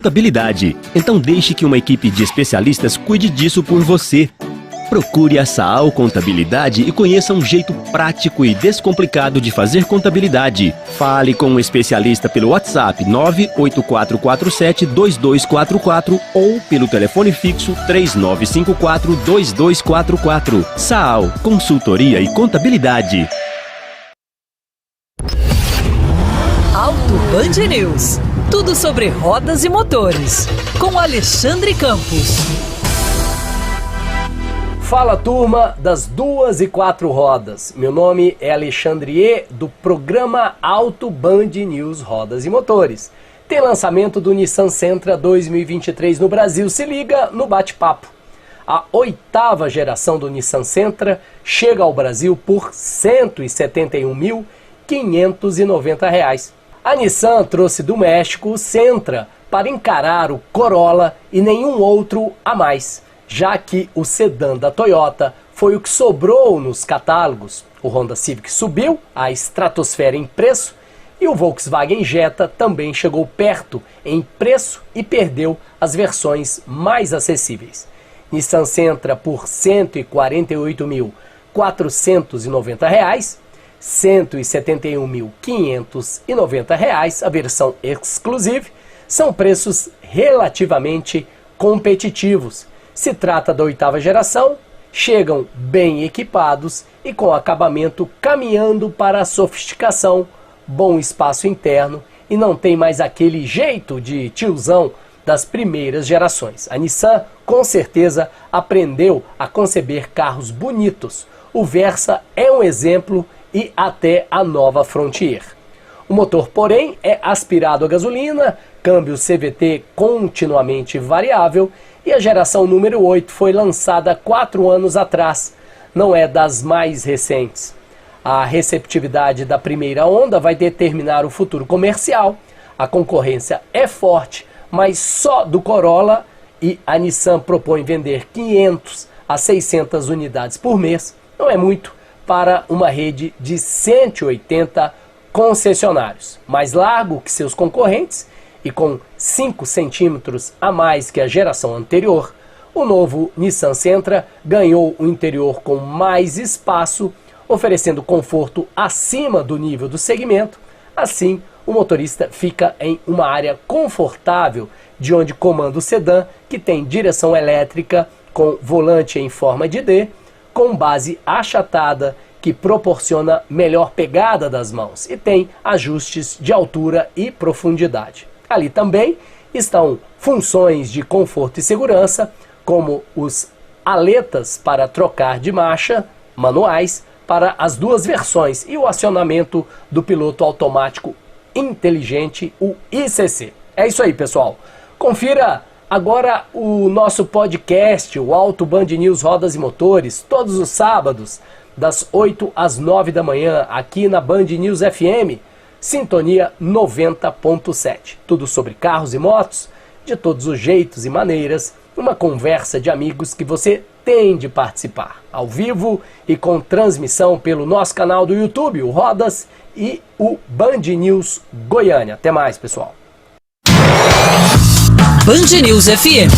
contabilidade. Então deixe que uma equipe de especialistas cuide disso por você. Procure a Saal Contabilidade e conheça um jeito prático e descomplicado de fazer contabilidade. Fale com um especialista pelo WhatsApp 98447-2244 ou pelo telefone fixo 3954-2244. Saal, consultoria e contabilidade. Auto Band News. Tudo sobre rodas e motores. Com Alexandre Campos. Fala, turma das 2 e 4 rodas. Meu nome é Alexandre, do programa Auto Band News Rodas e Motores. Tem lançamento do Nissan Sentra 2023 no Brasil. Se liga no bate-papo. A 8ª geração do Nissan Sentra chega ao Brasil por R$ 171.590. A Nissan trouxe do México o Sentra para encarar o Corolla e nenhum outro a mais, já que o sedã da Toyota foi o que sobrou nos catálogos. O Honda Civic subiu à estratosfera em preço e o Volkswagen Jetta também chegou perto em preço e perdeu as versões mais acessíveis. Nissan Sentra por R$ 148.490, R$ 171.590, a versão Exclusive, são preços relativamente competitivos. Se trata da 8ª geração, chegam bem equipados e com acabamento caminhando para a sofisticação, bom espaço interno e não tem mais aquele jeito de tiozão das primeiras gerações. A Nissan com certeza aprendeu a conceber carros bonitos. O Versa é um exemplo e até a nova Frontier. O motor, porém, é aspirado a gasolina, câmbio CVT continuamente variável e a geração número 8 foi lançada 4 anos atrás, não é das mais recentes. A receptividade da primeira onda vai determinar o futuro comercial. A concorrência é forte, mas só do Corolla, e a Nissan propõe vender 500 a 600 unidades por mês. Não é muito para uma rede de 180 concessionários, mais largo que seus concorrentes e com 5 centímetros a mais que a geração anterior. O novo Nissan Sentra ganhou um interior com mais espaço, oferecendo conforto acima do nível do segmento. Assim, o motorista fica em uma área confortável, de onde comanda o sedã, que tem direção elétrica com volante em forma de D, com base achatada, que proporciona melhor pegada das mãos e tem ajustes de altura e profundidade. Ali também estão funções de conforto e segurança, como os aletas para trocar de marcha, manuais, para as duas versões e o acionamento do piloto automático inteligente, o ICC. É isso aí, pessoal. Confira agora o nosso podcast, o Auto Band News Rodas e Motores, todos os sábados, das 8 às 9 da manhã, aqui na Band News FM, sintonia 90.7. Tudo sobre carros e motos, de todos os jeitos e maneiras, uma conversa de amigos que você tem de participar, ao vivo e com transmissão pelo nosso canal do YouTube, o Rodas e o Band News Goiânia. Até mais, pessoal. Band News FM.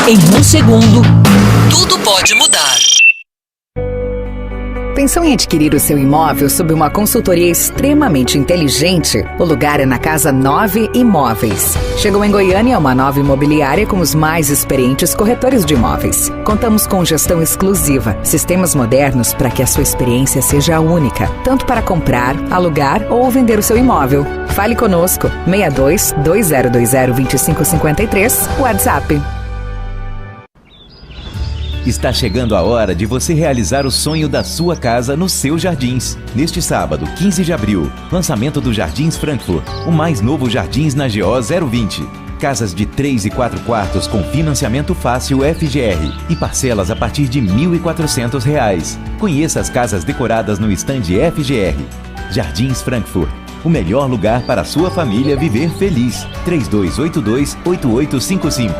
Em um segundo, tudo pode mudar. Pensou em adquirir o seu imóvel sob uma consultoria extremamente inteligente? O lugar é na Casa 9 Imóveis. Chegou em Goiânia uma nova imobiliária com os mais experientes corretores de imóveis. Contamos com gestão exclusiva, sistemas modernos para que a sua experiência seja única, tanto para comprar, alugar ou vender o seu imóvel. Fale conosco, 62 2020 2553, WhatsApp. Está chegando a hora de você realizar o sonho da sua casa nos seus jardins. Neste sábado, 15 de abril, lançamento do Jardins Frankfurt, o mais novo Jardins na GO 020. Casas de 3 e 4 quartos com financiamento fácil FGR e parcelas a partir de R$ 1.400. Conheça as casas decoradas no estande FGR. Jardins Frankfurt, o melhor lugar para a sua família viver feliz. 3282-8855.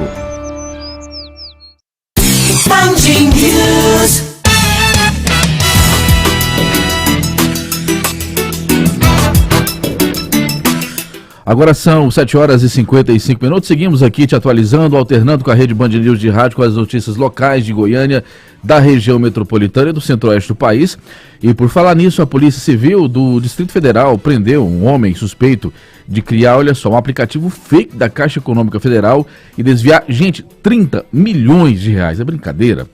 Agora são 7h55. Seguimos aqui te atualizando, alternando com a rede Band News de rádio com as notícias locais de Goiânia, da região metropolitana e do centro-oeste do país. E por falar nisso, a Polícia Civil do Distrito Federal prendeu um homem suspeito de criar, olha só, um aplicativo fake da Caixa Econômica Federal e desviar, gente, 30 milhões de reais. É brincadeira.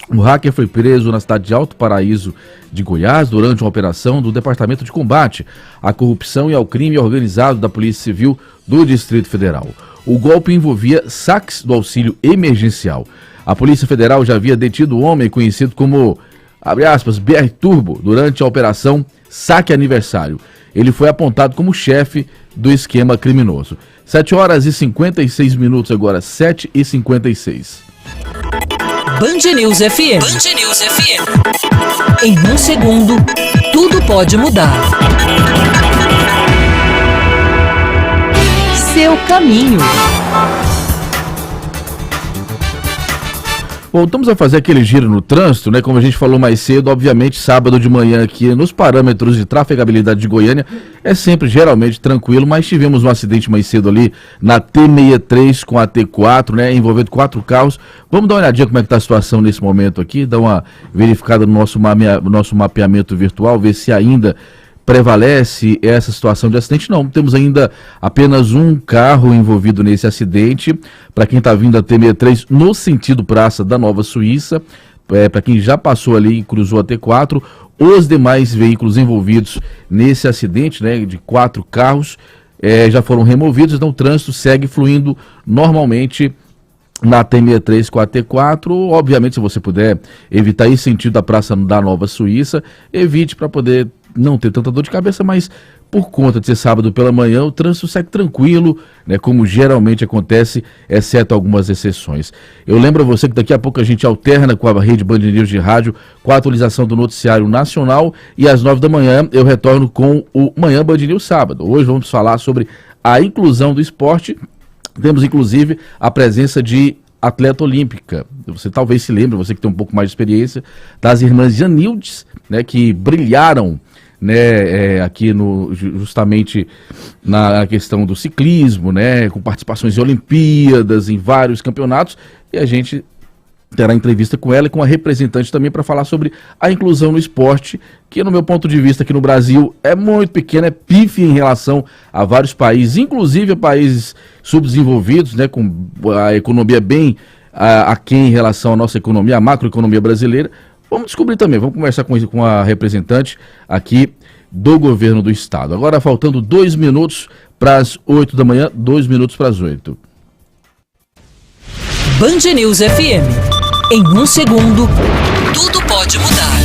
O hacker foi preso na cidade de Alto Paraíso de Goiás durante uma operação do Departamento de Combate à Corrupção e ao Crime Organizado da Polícia Civil do Distrito Federal. O golpe envolvia saques do auxílio emergencial. A Polícia Federal já havia detido o homem conhecido como, abre aspas, BR Turbo, durante a operação Saque Aniversário. Ele foi apontado como chefe do esquema criminoso. 7h56 agora, 7h56. Band News FM. Band News FM. Em um segundo, tudo pode mudar. Seu caminho. Voltamos a fazer aquele giro no trânsito, né? Como a gente falou mais cedo, obviamente sábado de manhã aqui nos parâmetros de trafegabilidade de Goiânia é sempre geralmente tranquilo, mas tivemos um acidente mais cedo ali na T63 com a T4, né? Envolvendo 4 carros. Vamos dar uma olhadinha como é que está a situação nesse momento aqui, dar uma verificada no nosso mapeamento virtual, ver se ainda prevalece essa situação de acidente. Não, temos ainda apenas um carro envolvido nesse acidente. Para quem está vindo da T63 no sentido Praça da Nova Suíça, para quem já passou ali e cruzou a T4, os demais veículos envolvidos nesse acidente, né, de 4 carros, já foram removidos, então o trânsito segue fluindo normalmente na T63 com a T4. Obviamente, se você puder evitar esse sentido da Praça da Nova Suíça, evite para poder não ter tanta dor de cabeça, mas por conta de ser sábado pela manhã, o trânsito segue tranquilo, né, como geralmente acontece, exceto algumas exceções. Eu lembro a você que daqui a pouco a gente alterna com a rede Band News de rádio, com a atualização do noticiário nacional, e às 9 da manhã eu retorno com o Manhã Band News sábado. Hoje vamos falar sobre a inclusão do esporte. Temos inclusive a presença de atleta olímpica. Você talvez se lembre, você que tem um pouco mais de experiência, das irmãs Janildes, né, que brilharam, né, aqui justamente na questão do ciclismo, né, com participações em Olimpíadas, em vários campeonatos, e a gente terá entrevista com ela e com a representante também para falar sobre a inclusão no esporte, que no meu ponto de vista aqui no Brasil é muito pequena, é pífia em relação a vários países, inclusive a países subdesenvolvidos, né, com a economia bem aquém em relação à nossa economia, a macroeconomia brasileira. Vamos descobrir também, vamos conversar com a representante aqui do governo do estado. Agora faltando 2 minutos para as 8 da manhã, 2 minutos para as 8. Band News FM. Em um segundo, tudo pode mudar.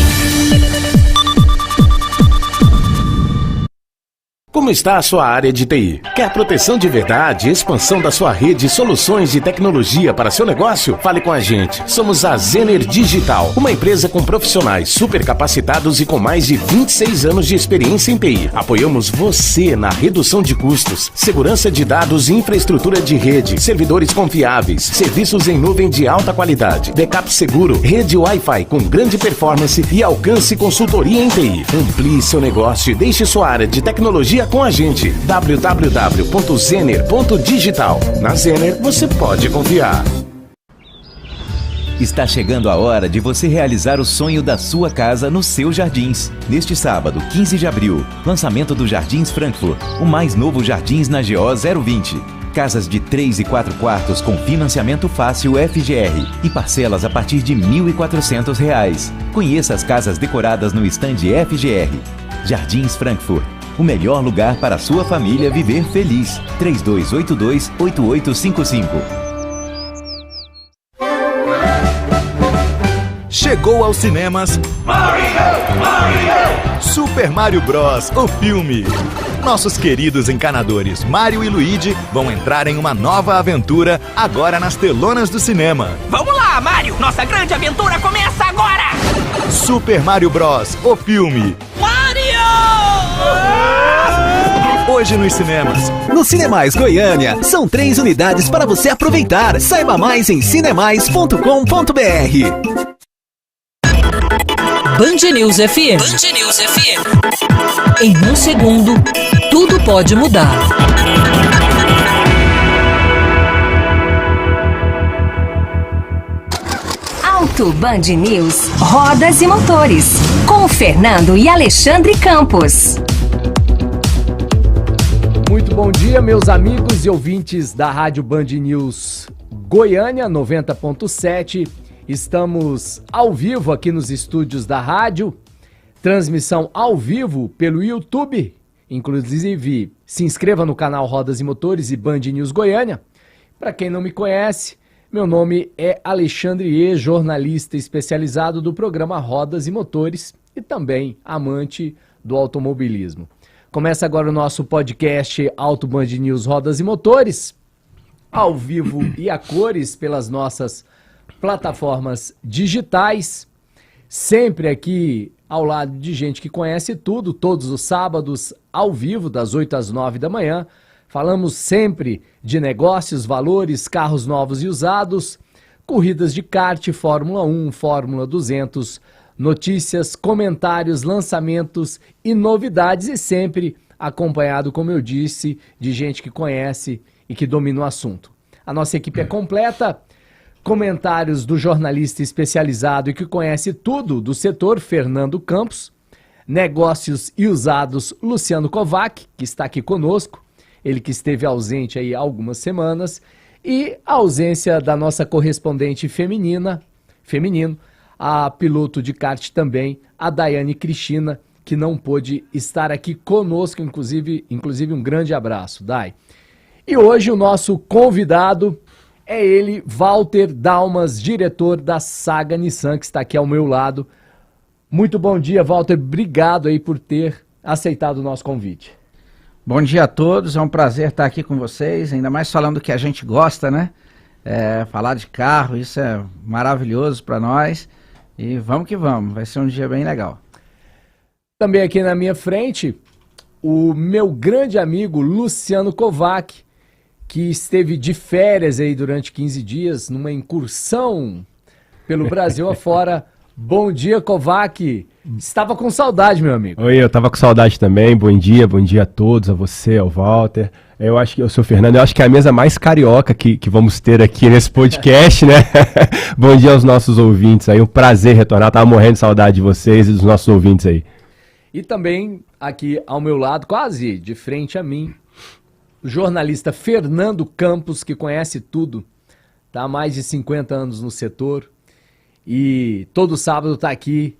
Como está a sua área de TI? Quer proteção de verdade, expansão da sua rede e soluções de tecnologia para seu negócio? Fale com a gente. Somos a Zener Digital, uma empresa com profissionais super capacitados e com mais de 26 anos de experiência em TI. Apoiamos você na redução de custos, segurança de dados e infraestrutura de rede, servidores confiáveis, serviços em nuvem de alta qualidade, backup seguro, rede Wi-Fi com grande performance e alcance consultoria em TI. Amplie seu negócio e deixe sua área de tecnologia com a gente. www.zener.digital. Na Zener você pode confiar. Está chegando a hora de você realizar o sonho da sua casa nos seus jardins. Neste sábado, 15 de abril, lançamento do Jardins Frankfurt, o mais novo Jardins na GO 020. Casas de 3 e 4 quartos com financiamento fácil FGR e parcelas a partir de R$ 1.400. Conheça as casas decoradas no estande FGR. Jardins Frankfurt, o melhor lugar para a sua família viver feliz. 3282-8855. Chegou aos cinemas Super Mario Bros, o filme. Nossos queridos encanadores Mario e Luigi vão entrar em uma nova aventura agora nas telonas do cinema. Vamos lá, Mario! Nossa grande aventura começa agora! Super Mario Bros, o filme. Mario! Hoje nos cinemas. No Cinemais Goiânia, são 3 unidades para você aproveitar. Saiba mais em cinemais.com.br. Band News FM. Band News FM. Em um segundo, tudo pode mudar. Auto Band News, Rodas e Motores, com Fernando e Alexandre Campos. Muito bom dia, meus amigos e ouvintes da Rádio Band News Goiânia 90.7. Estamos ao vivo aqui nos estúdios da rádio, transmissão ao vivo pelo YouTube. Inclusive, se inscreva no canal Rodas e Motores e Band News Goiânia. Para quem não me conhece, meu nome é Alexandre E, jornalista especializado do programa Rodas e Motores e também amante do automobilismo. Começa agora o nosso podcast Auto Band News Rodas e Motores, ao vivo e a cores pelas nossas plataformas digitais, sempre aqui ao lado de gente que conhece tudo, todos os sábados ao vivo, das 8 às 9 da manhã. Falamos sempre de negócios, valores, carros novos e usados, corridas de kart, Fórmula 1, Fórmula 200, notícias, comentários, lançamentos e novidades, e sempre acompanhado, como eu disse, de gente que conhece e que domina o assunto. A nossa equipe é completa, comentários do jornalista especializado e que conhece tudo do setor, Fernando Campos, negócios e usados, Luciano Kovac, que está aqui conosco, ele que esteve ausente aí há algumas semanas, e a ausência da nossa correspondente feminino, a piloto de kart também, a Daiane Cristina, que não pôde estar aqui conosco, inclusive um grande abraço, Dai. E hoje o nosso convidado é ele, Walter Dalmas, diretor da Saga Nissan, que está aqui ao meu lado. Muito bom dia, Walter, obrigado aí por ter aceitado o nosso convite. Bom dia a todos, é um prazer estar aqui com vocês, ainda mais falando do que a gente gosta, né? Falar de carro, isso é maravilhoso para nós. E vamos que vamos, vai ser um dia bem legal. Também aqui na minha frente, o meu grande amigo Luciano Kovac, que esteve de férias aí durante 15 dias, numa incursão pelo Brasil afora. Bom dia, Kovac. Estava com saudade, meu amigo. Oi, eu estava com saudade também. Bom dia a todos, a você, ao Walter. Eu acho que eu sou o Fernando, eu acho que é a mesa mais carioca que vamos ter aqui nesse podcast, né? Bom dia aos nossos ouvintes aí, um prazer retornar, tava morrendo de saudade de vocês e dos nossos ouvintes aí. E também aqui ao meu lado, quase de frente a mim, o jornalista Fernando Campos, que conhece tudo, tá há mais de 50 anos no setor e todo sábado está aqui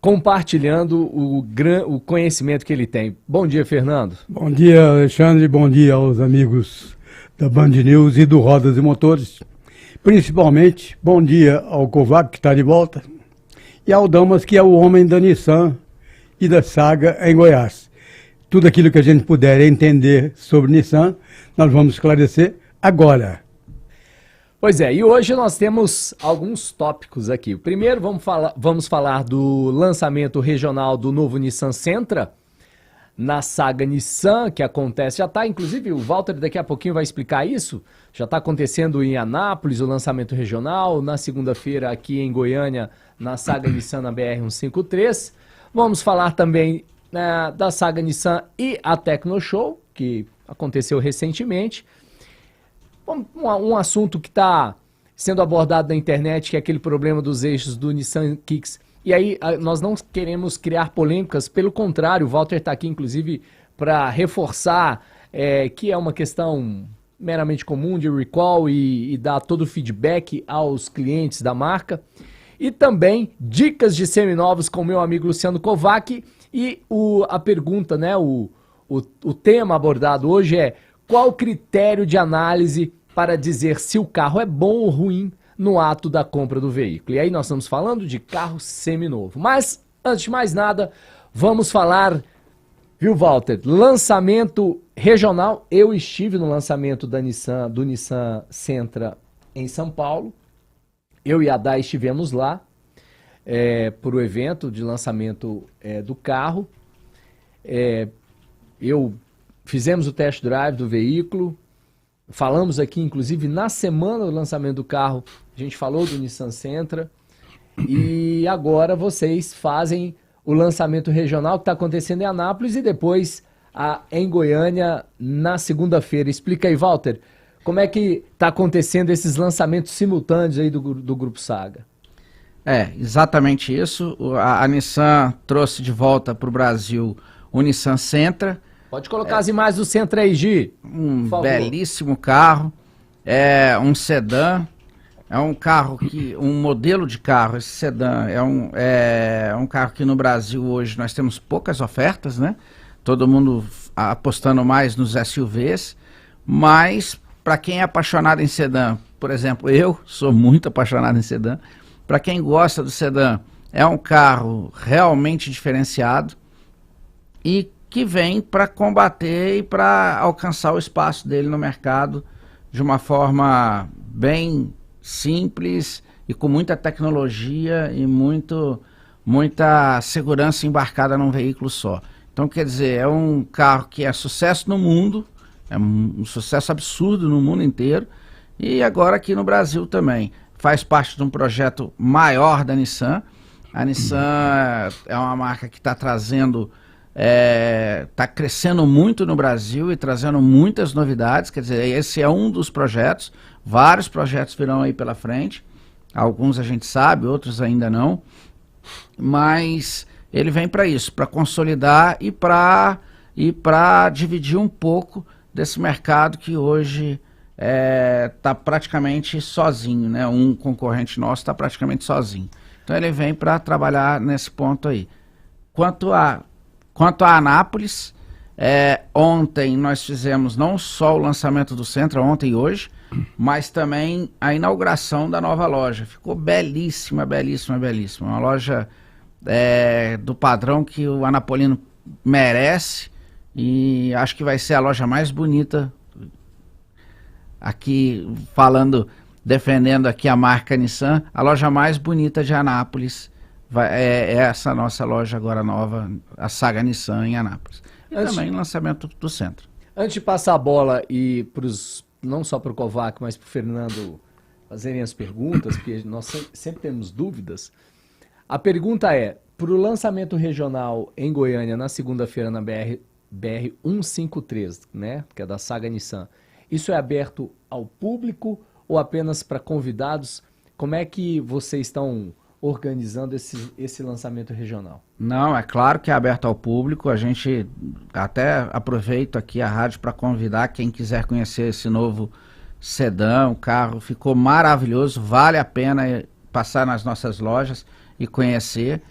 compartilhando o conhecimento que ele tem. Bom dia, Fernando. Bom dia, Alexandre. Bom dia aos amigos da Band News e do Rodas e Motores. Principalmente, bom dia ao Kovac, que está de volta, e ao Damas, que é o homem da Nissan e da Saga em Goiás. Tudo aquilo que a gente puder entender sobre Nissan, nós vamos esclarecer agora. Pois é, e hoje nós temos alguns tópicos aqui. Primeiro vamos falar do lançamento regional do novo Nissan Sentra, na Saga Nissan, que acontece, já está, inclusive o Walter daqui a pouquinho vai explicar isso, já está acontecendo em Anápolis o lançamento regional, na segunda-feira aqui em Goiânia, na Saga Nissan na BR-153. Vamos falar também da Saga Nissan e a Tecno Show, que aconteceu recentemente. Um assunto que está sendo abordado na internet, que é aquele problema dos eixos do Nissan Kicks. E aí nós não queremos criar polêmicas, pelo contrário, o Walter está aqui inclusive para reforçar que é uma questão meramente comum de recall e dar todo o feedback aos clientes da marca. E também dicas de seminovos com meu amigo Luciano Kovac. E a pergunta, né, o tema abordado hoje é: qual o critério de análise para dizer se o carro é bom ou ruim no ato da compra do veículo? E aí nós estamos falando de carro seminovo. Mas, antes de mais nada, vamos falar, viu, Walter? Lançamento regional. Eu estive no lançamento do Nissan Sentra em São Paulo. Eu e a Dai estivemos lá para o evento de lançamento do carro. Fizemos o test drive do veículo, falamos aqui, inclusive, na semana do lançamento do carro, a gente falou do Nissan Sentra, e agora vocês fazem o lançamento regional que está acontecendo em Anápolis e depois em Goiânia na segunda-feira. Explica aí, Walter, Como é que está acontecendo esses lançamentos simultâneos aí do Grupo Saga? Exatamente isso. A Nissan trouxe de volta para o Brasil o Nissan Sentra. Pode colocar as imagens do Sentra aí, Gi. Um belíssimo carro. É um sedã. É um carro um modelo de carro, esse sedã, é um carro que no Brasil hoje nós temos poucas ofertas, né? Todo mundo apostando mais nos SUVs, mas para quem é apaixonado em sedã, por exemplo, eu sou muito apaixonado em sedã, para quem gosta do sedã, é um carro realmente diferenciado e que vem para combater e para alcançar o espaço dele no mercado de uma forma bem simples e com muita tecnologia e muita segurança embarcada num veículo só. Então, quer dizer, é um carro que é sucesso no mundo, é um sucesso absurdo no mundo inteiro, e agora aqui no Brasil também. Faz parte de um projeto maior da Nissan. A Nissan é uma marca que está trazendo, está crescendo muito no Brasil e trazendo muitas novidades. Quer dizer, esse é um dos projetos. Vários projetos virão aí pela frente. Alguns a gente sabe, outros ainda não. Mas ele vem para isso, para consolidar e para dividir um pouco desse mercado que hoje está praticamente sozinho, né? Um concorrente nosso está praticamente sozinho. Então ele vem para trabalhar nesse ponto aí. Quanto a Anápolis, ontem nós fizemos não só o lançamento do Sentra, ontem e hoje, mas também a inauguração da nova loja. Ficou belíssima, belíssima, belíssima. Uma loja do padrão que o anapolino merece e acho que vai ser a loja mais bonita aqui, defendendo aqui a marca Nissan, a loja mais bonita de Anápolis é essa nossa loja agora nova, a Saga Nissan em Anápolis. E também o lançamento do Sentra. Antes de passar a bola e não só para o Kovac, mas para o Fernando fazerem as perguntas, porque nós sempre temos dúvidas, a pergunta é, para o lançamento regional em Goiânia, na segunda-feira na BR 153, né, que é da Saga Nissan, isso é aberto ao público ou apenas para convidados? Como é que vocês estão organizando esse lançamento regional? Não, é claro que é aberto ao público. A gente até aproveita aqui a rádio para convidar quem quiser conhecer esse novo sedã. O carro ficou maravilhoso, vale a pena passar nas nossas lojas e conhecer.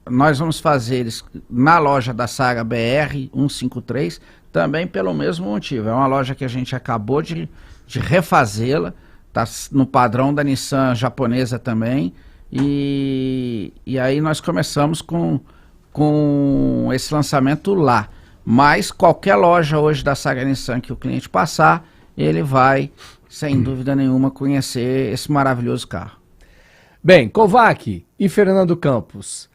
Nós vamos fazer isso na loja da Saga BR 153, também pelo mesmo motivo. É uma loja que a gente acabou de refazê-la, está no padrão da Nissan japonesa também, e aí nós começamos com esse lançamento lá. Mas qualquer loja hoje da Saga Nissan que o cliente passar, ele vai, sem dúvida nenhuma, conhecer esse maravilhoso carro. Bem, Kovac e Fernando Campos,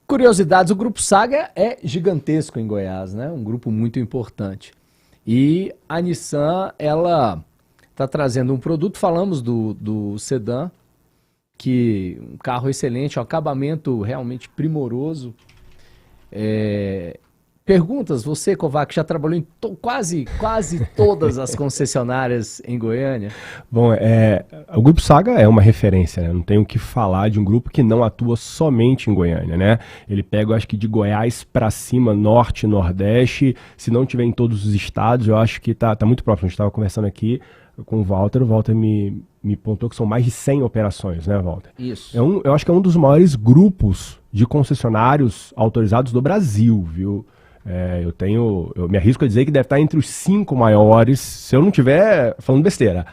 curiosidades, o Grupo Saga é gigantesco em Goiás, né? Um grupo muito importante. E a Nissan, ela está trazendo um produto, falamos do sedã, que um carro excelente, um acabamento realmente primoroso. Perguntas, você, Kovac, já trabalhou em quase todas as concessionárias em Goiânia? Bom, o Grupo Saga é uma referência, né? Não tenho o que falar de um grupo que não atua somente em Goiânia, né? Ele pega, eu acho que de Goiás para cima, norte, nordeste, se não tiver em todos os estados, eu acho que tá muito próximo. A gente estava conversando aqui com o Walter me pontuou que são mais de 100 operações, né, Walter? Isso. Eu acho que é um dos maiores grupos de concessionários autorizados do Brasil, viu? Eu me arrisco a dizer que deve estar entre os 5 maiores, se eu não estiver falando besteira.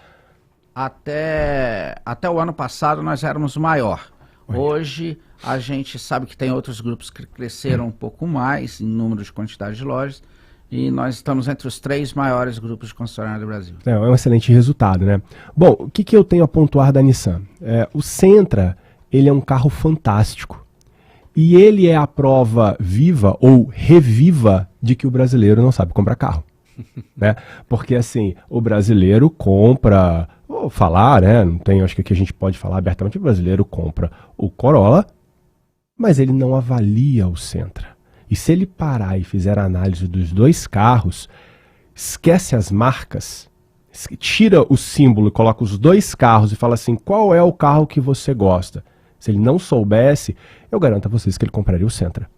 Até o ano passado nós éramos o maior. Hoje a gente sabe que tem outros grupos que cresceram um pouco mais em número de quantidade de lojas, e nós estamos entre os 3 maiores grupos de concessionária do Brasil. É um excelente resultado, né? Bom, o que eu tenho a pontuar da Nissan? O Sentra, ele é um carro fantástico. E ele é a prova viva ou reviva de que o brasileiro não sabe comprar carro. Né? Porque assim, o brasileiro compra, vou falar, né? Não tem, acho que aqui a gente pode falar abertamente, o brasileiro compra o Corolla, mas ele não avalia o Sentra. E se ele parar e fizer a análise dos 2 carros, esquece as marcas, tira o símbolo e coloca os 2 carros e fala assim, qual é o carro que você gosta? Se ele não soubesse, eu garanto a vocês que ele compraria o Sentra.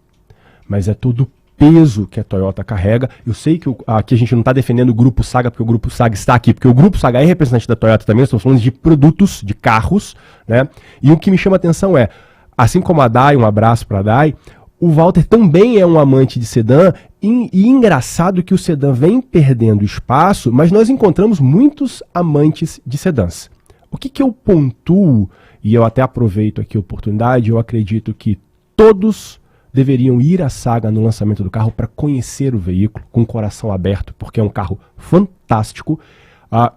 Mas é todo o peso que a Toyota carrega. Eu sei que aqui a gente não está defendendo o Grupo Saga, porque o Grupo Saga está aqui, porque o Grupo Saga é representante da Toyota também, estamos falando de produtos, de carros, né? E o que me chama a atenção é, assim como a Dai, um abraço para a Dai, o Walter também é um amante de sedã, e engraçado que o sedã vem perdendo espaço, mas nós encontramos muitos amantes de sedãs. O que eu pontuo, e eu até aproveito aqui a oportunidade, eu acredito que todos deveriam ir à Saga no lançamento do carro para conhecer o veículo com o coração aberto, porque é um carro fantástico.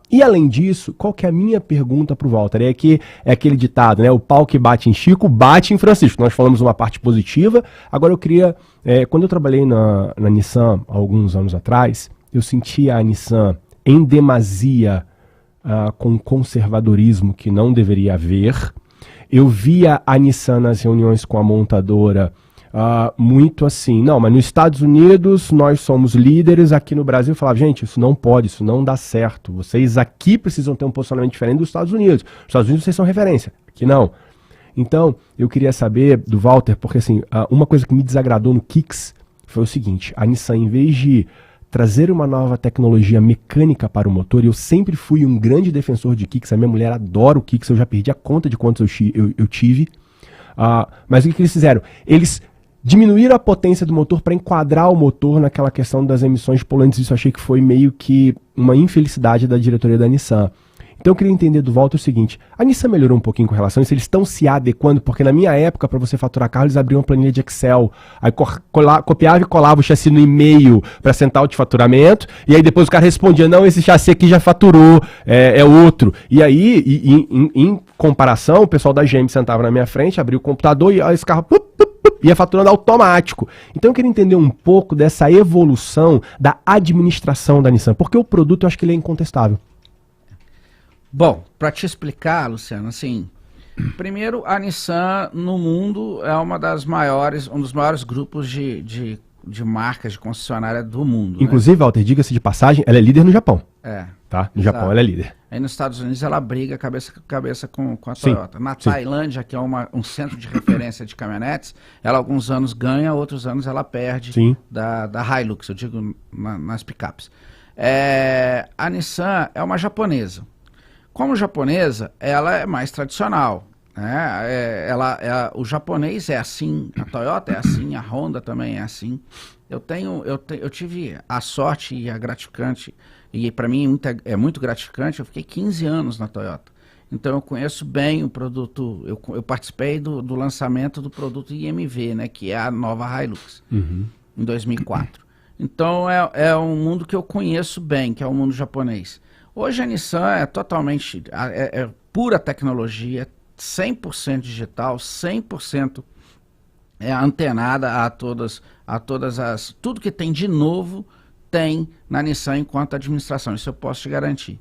E além disso, qual que é a minha pergunta para o Walter? É aquele ditado, né? O pau que bate em Chico, bate em Francisco. Nós falamos uma parte positiva. Agora eu queria... quando eu trabalhei na Nissan, há alguns anos atrás, eu sentia a Nissan em demasia com conservadorismo que não deveria haver. Eu via a Nissan nas reuniões com a montadora muito assim, não, mas nos Estados Unidos nós somos líderes, aqui no Brasil eu falava, gente, isso não pode, isso não dá certo, vocês aqui precisam ter um posicionamento diferente dos Estados Unidos, nos Estados Unidos vocês são referência, aqui não. Então, eu queria saber do Walter, porque assim, uma coisa que me desagradou no Kicks foi o seguinte, a Nissan, em vez de trazer uma nova tecnologia mecânica para o motor, e eu sempre fui um grande defensor de Kicks, a minha mulher adora o Kicks, eu já perdi a conta de quantos eu tive, mas o que eles fizeram? Eles diminuíram a potência do motor para enquadrar o motor naquela questão das emissões poluentes. Isso eu achei que foi meio que uma infelicidade da diretoria da Nissan. Então eu queria entender do Walter o seguinte, a Nissan melhorou um pouquinho com relação a isso, eles estão se adequando, porque na minha época, para você faturar carro, eles abriam uma planilha de Excel, aí copiava e colava o chassi no e-mail para central de faturamento, e aí depois o cara respondia, não, esse chassi aqui já faturou, é outro. E aí, em comparação, o pessoal da GM sentava na minha frente, abria o computador e esse carro... ia faturando automático. Então eu queria entender um pouco dessa evolução da administração da Nissan, porque o produto eu acho que ele é incontestável. Bom, para te explicar, Luciano, assim, primeiro a Nissan no mundo é um dos maiores grupos de marcas de concessionária do mundo. Inclusive, né? Walter, diga-se de passagem, ela é líder no Japão. Tá? No Japão ela é líder. Aí nos Estados Unidos ela briga cabeça a cabeça com a Toyota. Na Tailândia, que é um centro de referência de caminhonetes, ela alguns anos ganha, outros anos ela perde da Hilux, eu digo nas picapes. A Nissan é uma japonesa. Como japonesa, ela é mais tradicional. Né? O japonês é assim, a Toyota é assim, a Honda também é assim. Eu tive a sorte e a gratificante, e para mim é muito gratificante, eu fiquei 15 anos na Toyota. Então eu conheço bem o produto, eu participei do lançamento do produto IMV, né, que é a nova Hilux, em 2004. Então é um mundo que eu conheço bem, que é o mundo japonês. Hoje a Nissan é totalmente, é pura tecnologia, 100% digital, 100% antenada a todas tudo que tem de novo tem na Nissan enquanto administração, isso eu posso te garantir.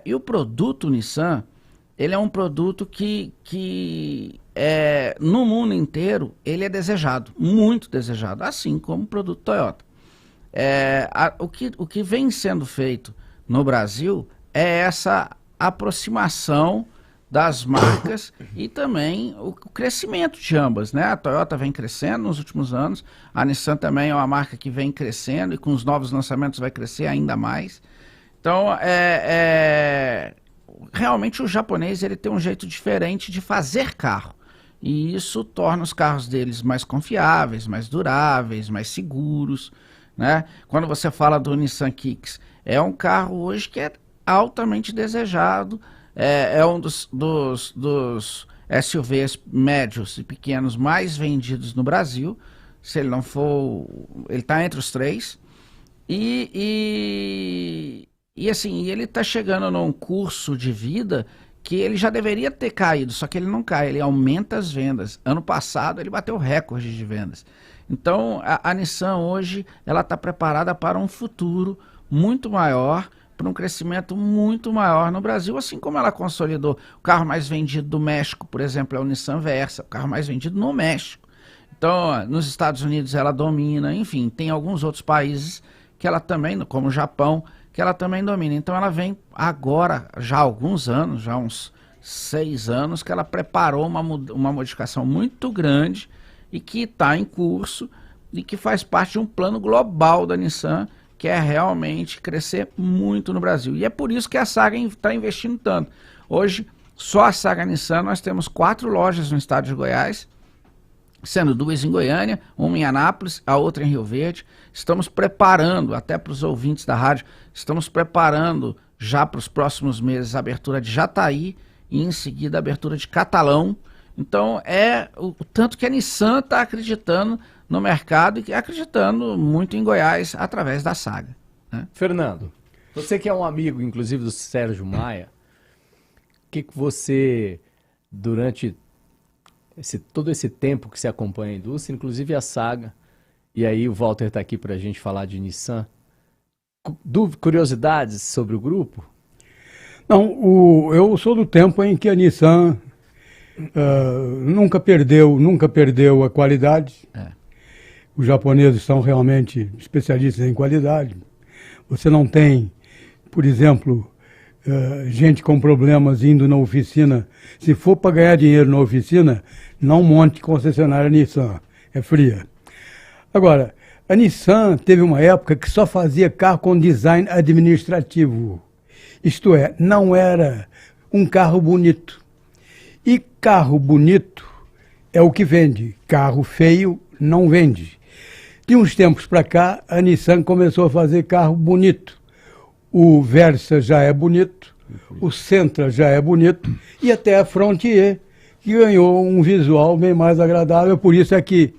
E o produto Nissan, ele é um produto que no mundo inteiro, ele é desejado, muito desejado, assim como o produto Toyota. O que vem sendo feito no Brasil é essa aproximação das marcas e também o crescimento de ambas, né? A Toyota vem crescendo nos últimos anos, a Nissan também é uma marca que vem crescendo e com os novos lançamentos vai crescer ainda mais. Então, realmente o japonês ele tem um jeito diferente de fazer carro e isso torna os carros deles mais confiáveis, mais duráveis, mais seguros, né? Quando você fala do Nissan Kicks, é um carro hoje que é altamente desejado, é um dos SUVs médios e pequenos mais vendidos no Brasil, se ele não for, ele está entre os 3, e assim, ele está chegando num curso de vida que ele já deveria ter caído, só que ele não cai, ele aumenta as vendas. Ano passado ele bateu recorde de vendas. Então a Nissan hoje ela está preparada para um futuro muito maior, para um crescimento muito maior no Brasil, assim como ela consolidou. O carro mais vendido do México, por exemplo, é o Nissan Versa, o carro mais vendido no México. Então, nos Estados Unidos ela domina, enfim, tem alguns outros países que ela também, como o Japão, que ela também domina. Então ela vem agora, já há alguns anos, já há uns 6 anos, que ela preparou uma modificação muito grande e que está em curso e que faz parte de um plano global da Nissan, que é realmente crescer muito no Brasil. E é por isso que a Saga está investindo tanto. Hoje, só a Saga Nissan, nós temos 4 lojas no estado de Goiás, sendo 2 em Goiânia, uma em Anápolis, a outra em Rio Verde. Estamos preparando, até para os ouvintes da rádio, estamos preparando já para os próximos meses a abertura de Jataí e em seguida a abertura de Catalão. Então é o tanto que a Nissan está acreditando no mercado e acreditando muito em Goiás através da Saga, né? Fernando, você que é um amigo, inclusive, do Sérgio Maia, o que você, durante todo esse tempo que você acompanha a indústria, inclusive a Saga, e aí o Walter está aqui para a gente falar de Nissan, curiosidades sobre o grupo? Não, eu sou do tempo em que a Nissan nunca perdeu a qualidade. Os japoneses são realmente especialistas em qualidade. Você não tem, por exemplo, gente com problemas indo na oficina. Se for para ganhar dinheiro na oficina, não monte concessionária Nissan, é fria. Agora, a Nissan teve uma época que só fazia carro com design administrativo. Isto é, não era um carro bonito. E carro bonito é o que vende. Carro feio não vende. De uns tempos para cá, a Nissan começou a fazer carro bonito. O Versa já é bonito, o Sentra já é bonito, e até a Frontier, que ganhou um visual bem mais agradável. Por isso é que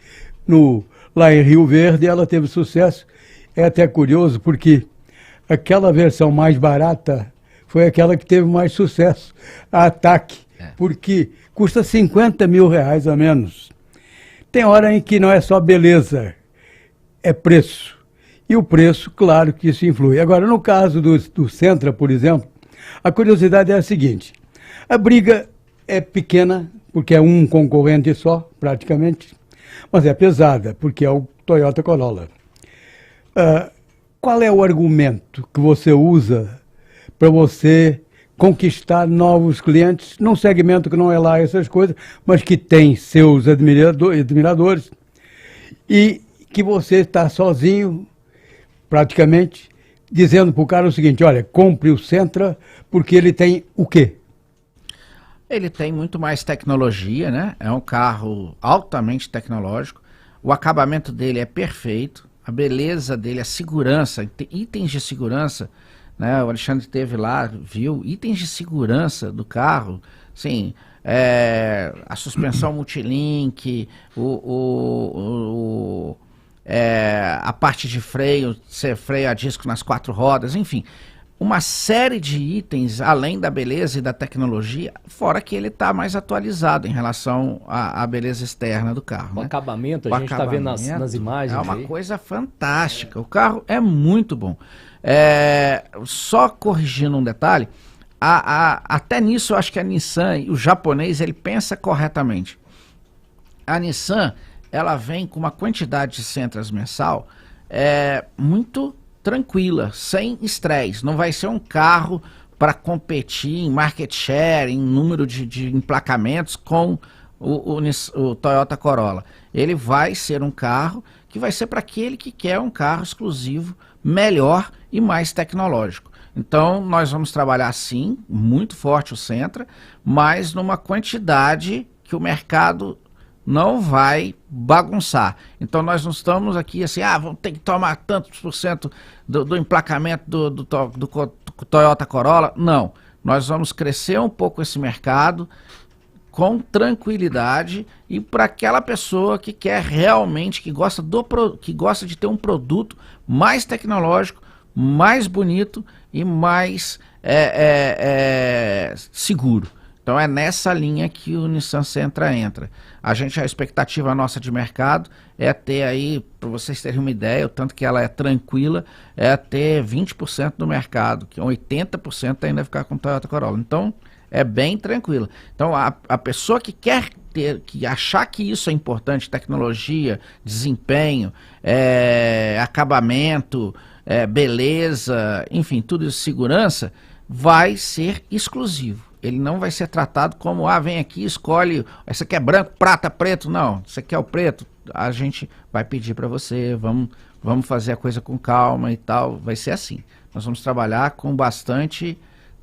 lá em Rio Verde ela teve sucesso. É até curioso, porque aquela versão mais barata foi aquela que teve mais sucesso, a Ataque, porque custa R$50 mil a menos. Tem hora em que não é só beleza, é preço. E o preço, claro que isso influi. Agora, no caso do Sentra, por exemplo, a curiosidade é a seguinte: a briga é pequena, porque é um concorrente só, praticamente, mas é pesada, porque é o Toyota Corolla. Qual é o argumento que você usa para você conquistar novos clientes num segmento que não é lá essas coisas, mas que tem seus admiradores, e que você está sozinho, praticamente, dizendo para o cara o seguinte: olha, compre o Sentra, porque ele tem o quê? Ele tem muito mais tecnologia, né? É um carro altamente tecnológico, o acabamento dele é perfeito, a beleza dele, a segurança, itens de segurança, né? O Alexandre esteve lá, viu itens de segurança do carro, sim, a suspensão multilink, a parte de freio, freio a disco nas 4 rodas, enfim, uma série de itens além da beleza e da tecnologia, fora que ele está mais atualizado em relação à beleza externa do carro. O né? acabamento, a gente está vendo nas imagens. É uma coisa fantástica, o carro é muito bom. Só corrigindo um detalhe, até nisso eu acho que a Nissan, o japonês, ele pensa corretamente. A Nissan, ela vem com uma quantidade de Sentras mensal muito tranquila, sem estresse. Não vai ser um carro para competir em market share, em número de emplacamentos com o Toyota Corolla. Ele vai ser um carro que vai ser para aquele que quer um carro exclusivo, melhor e mais tecnológico. Então nós vamos trabalhar sim, muito forte o Sentra, mas numa quantidade que o mercado não vai bagunçar. Então nós não estamos aqui assim, vamos ter que tomar tantos % do emplacamento do Toyota Corolla. Não, nós vamos crescer um pouco esse mercado com tranquilidade e para aquela pessoa que quer realmente, que gosta de ter um produto mais tecnológico, mais bonito e mais seguro. Então é nessa linha que o Nissan Sentra entra. A expectativa nossa de mercado é ter aí, para vocês terem uma ideia, o tanto que ela é tranquila, é ter 20% do mercado, que 80% ainda vai ficar com o Toyota Corolla. Então é bem tranquila. Então a pessoa que quer ter, que achar que isso é importante, tecnologia, desempenho, acabamento, beleza, enfim, tudo isso, segurança, vai ser exclusivo. Ele não vai ser tratado como, vem aqui, escolhe, esse aqui é branco, prata, preto. Não, esse aqui é o preto. A gente vai pedir para você, vamos fazer a coisa com calma e tal. Vai ser assim. Nós vamos trabalhar com bastante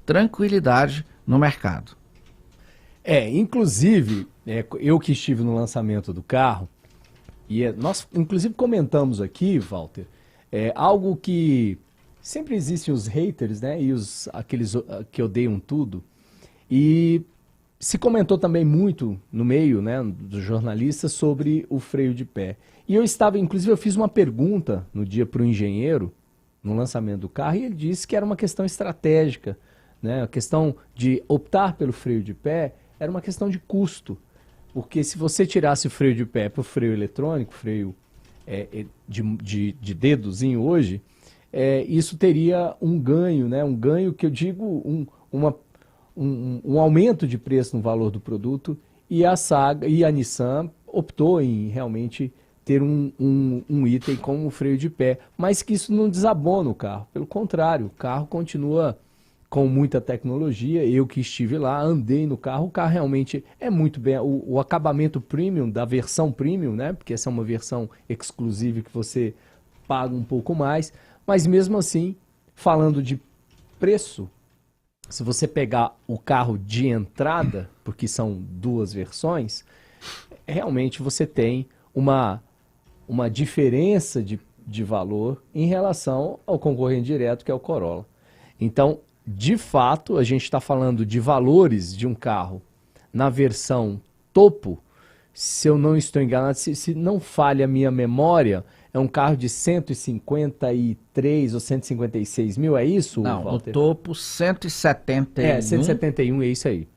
tranquilidade no mercado. Inclusive, eu que estive no lançamento do carro, e nós inclusive comentamos aqui, Walter, algo que sempre existem os haters, né, e aqueles que odeiam tudo, e se comentou também muito no meio, né, dos jornalistas sobre o freio de pé. E inclusive eu fiz uma pergunta no dia para o engenheiro, no lançamento do carro, e ele disse que era uma questão estratégica, né, a questão de optar pelo freio de pé era uma questão de custo, porque se você tirasse o freio de pé para o freio eletrônico, freio de dedozinho hoje, isso teria um ganho, né, um ganho que eu digo, um aumento de preço no valor do produto, e a Nissan optou em realmente ter um item como o freio de pé, mas que isso não desabona o carro, pelo contrário, o carro continua com muita tecnologia. Eu que estive lá, andei no carro, o carro realmente é muito bem, o acabamento premium, da versão premium, né, porque essa é uma versão exclusiva que você paga um pouco mais, mas mesmo assim, falando de preço, se você pegar o carro de entrada, porque são duas versões, realmente você tem uma diferença de valor em relação ao concorrente direto, que é o Corolla. Então, de fato, a gente está falando de valores de um carro na versão topo, se eu não estou enganado, se não falha a minha memória, é um carro de 153 ou 156 mil, é isso, Não, Walter? no topo 171. 171, é isso aí.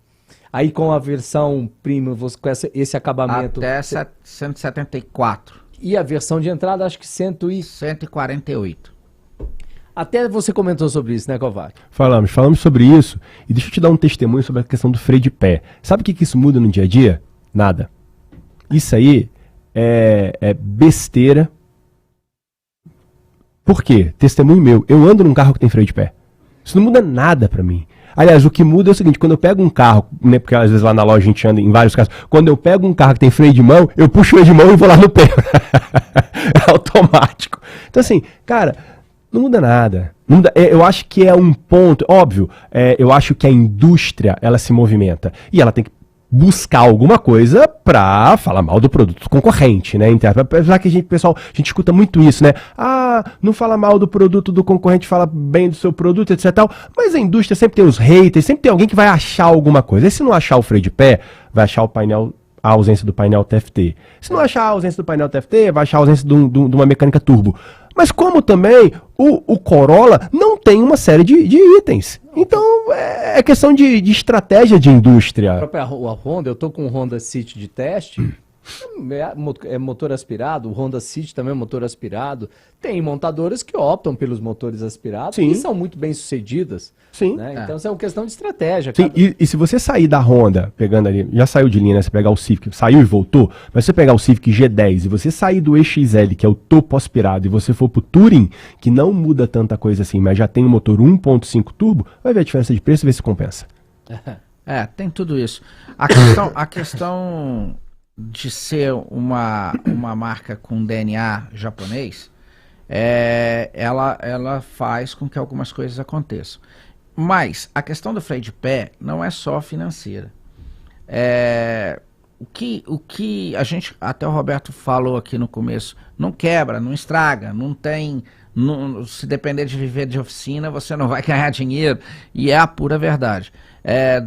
Aí com a versão premium, com esse acabamento... Até 174. E a versão de entrada, acho que 148. Até você comentou sobre isso, né, Kovac? Falamos sobre isso, e deixa eu te dar um testemunho sobre a questão do freio de pé. Sabe o que isso muda no dia a dia? Nada. Isso aí é besteira. Por quê? Testemunho meu. Eu ando num carro que tem freio de pé. Isso não muda nada pra mim. Aliás, o que muda é o seguinte, quando eu pego um carro, né, porque às vezes lá na loja a gente anda em vários carros, quando eu pego um carro que tem freio de mão, eu puxo o freio de mão e vou lá no pé. É automático. Então assim, cara, não muda nada. Não muda, eu acho que é um ponto, óbvio, eu acho que a indústria, ela se movimenta. E ela tem que buscar alguma coisa pra falar mal do produto concorrente, né? Apesar que a gente escuta muito isso, né? Não fala mal do produto do concorrente, fala bem do seu produto, etc. Tal. Mas a indústria sempre tem os haters, sempre tem alguém que vai achar alguma coisa. E se não achar o freio de pé, vai achar a ausência do painel TFT. Se não achar a ausência do painel TFT, vai achar a ausência de uma mecânica turbo. Mas como também o Corolla não tem uma série de itens. Então é questão de estratégia de indústria. A própria Honda, eu estou com o Honda City de teste, é motor aspirado, o Honda City também é motor aspirado. Tem montadoras que optam pelos motores aspirados. Sim. E são muito bem sucedidas. Sim. Né? Então isso é uma questão de estratégia. Sim, e se você sair da Honda, pegando ali, já saiu de linha, né? Você pegar o Civic, saiu e voltou, mas você pegar o Civic G10 e você sair do EXL, que é o topo aspirado, e você for pro Touring, que não muda tanta coisa assim, mas já tem um motor 1.5 turbo, vai ver a diferença de preço e ver se compensa. Tem tudo isso. A questão de ser uma marca com DNA japonês, ela faz com que algumas coisas aconteçam. Mas a questão do freio de pé não é só financeira. O que a gente, até o Roberto falou aqui no começo, não quebra, não estraga, não tem... se depender de viver de oficina, você não vai ganhar dinheiro, e é a pura verdade.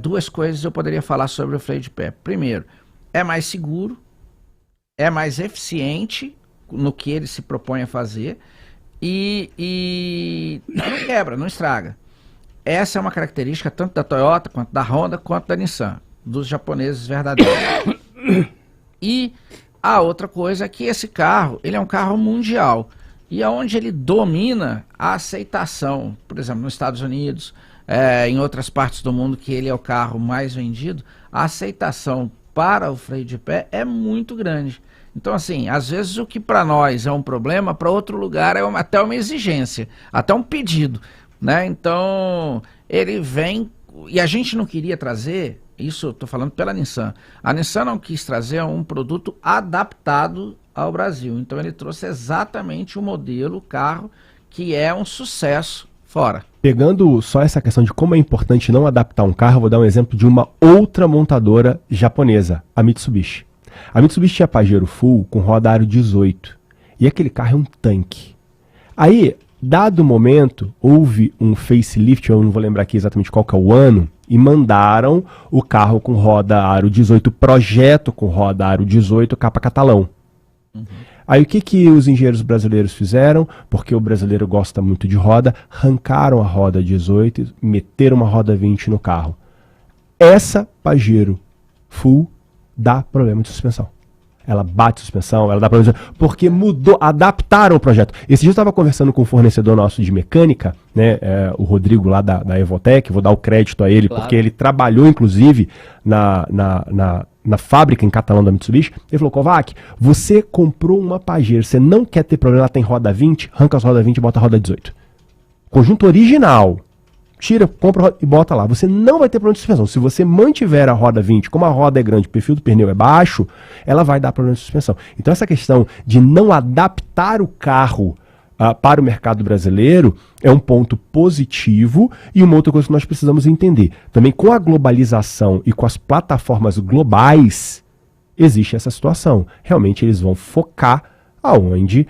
Duas coisas eu poderia falar sobre o freio de pé. Primeiro, é mais seguro, é mais eficiente no que ele se propõe a fazer, e não quebra, não estraga. Essa é uma característica tanto da Toyota, quanto da Honda, quanto da Nissan, dos japoneses verdadeiros. E a outra coisa é que esse carro, ele é um carro mundial, e aonde ele domina a aceitação, por exemplo, nos Estados Unidos, em outras partes do mundo que ele é o carro mais vendido, a aceitação para o freio de pé é muito grande. Então, assim, às vezes o que para nós é um problema, para outro lugar é até uma exigência, até um pedido, né? Então, ele vem, e a gente não queria trazer, isso eu estou falando pela Nissan, a Nissan não quis trazer um produto adaptado ao Brasil, então ele trouxe exatamente o modelo, o carro, que é um sucesso fora. Pegando só essa questão de como é importante não adaptar um carro, vou dar um exemplo de uma outra montadora japonesa, a Mitsubishi. A Mitsubishi tinha Pajero Full com roda aro 18. E aquele carro é um tanque. Aí, dado o momento, houve um facelift, eu não vou lembrar aqui exatamente qual que é o ano, e mandaram o carro com roda aro 18, projeto com roda aro 18, capa catalão. Aí o que os engenheiros brasileiros fizeram? Porque o brasileiro gosta muito de roda, arrancaram a roda 18 e meteram uma roda 20 no carro. Essa Pajero Full dá problema de suspensão. Ela bate suspensão, ela dá problema de... Porque mudou, adaptaram o projeto. Esse dia eu estava conversando com um fornecedor nosso de mecânica, né, o Rodrigo lá da Evotec, vou dar o crédito a ele, claro, porque ele trabalhou inclusive na fábrica em Catalão da Mitsubishi. Ele falou: Kovac, você comprou uma Pajero, você não quer ter problema, ela tem roda 20, arranca as roda 20 e bota a roda 18. Conjunto original. Tira, compra e bota lá. Você não vai ter problema de suspensão. Se você mantiver a roda 20, como a roda é grande, o perfil do pneu é baixo, ela vai dar problema de suspensão. Então essa questão de não adaptar o carro para o mercado brasileiro é um ponto positivo, e uma outra coisa que nós precisamos entender. Também com a globalização e com as plataformas globais, existe essa situação. Realmente eles vão focar aonde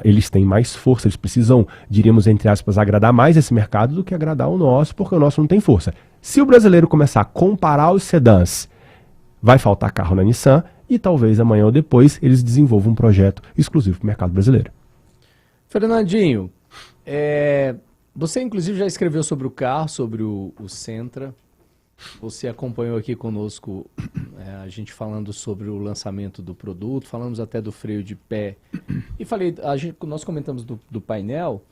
eles têm mais força. Eles precisam, diríamos entre aspas, agradar mais esse mercado do que agradar o nosso, porque o nosso não tem força. Se o brasileiro começar a comparar os sedãs, vai faltar carro na Nissan, e talvez amanhã ou depois eles desenvolvam um projeto exclusivo para o mercado brasileiro. Fernandinho, você inclusive já escreveu sobre o carro, sobre o Sentra. Você acompanhou aqui conosco a gente falando sobre o lançamento do produto, falamos até do freio de pé. E nós comentamos do painel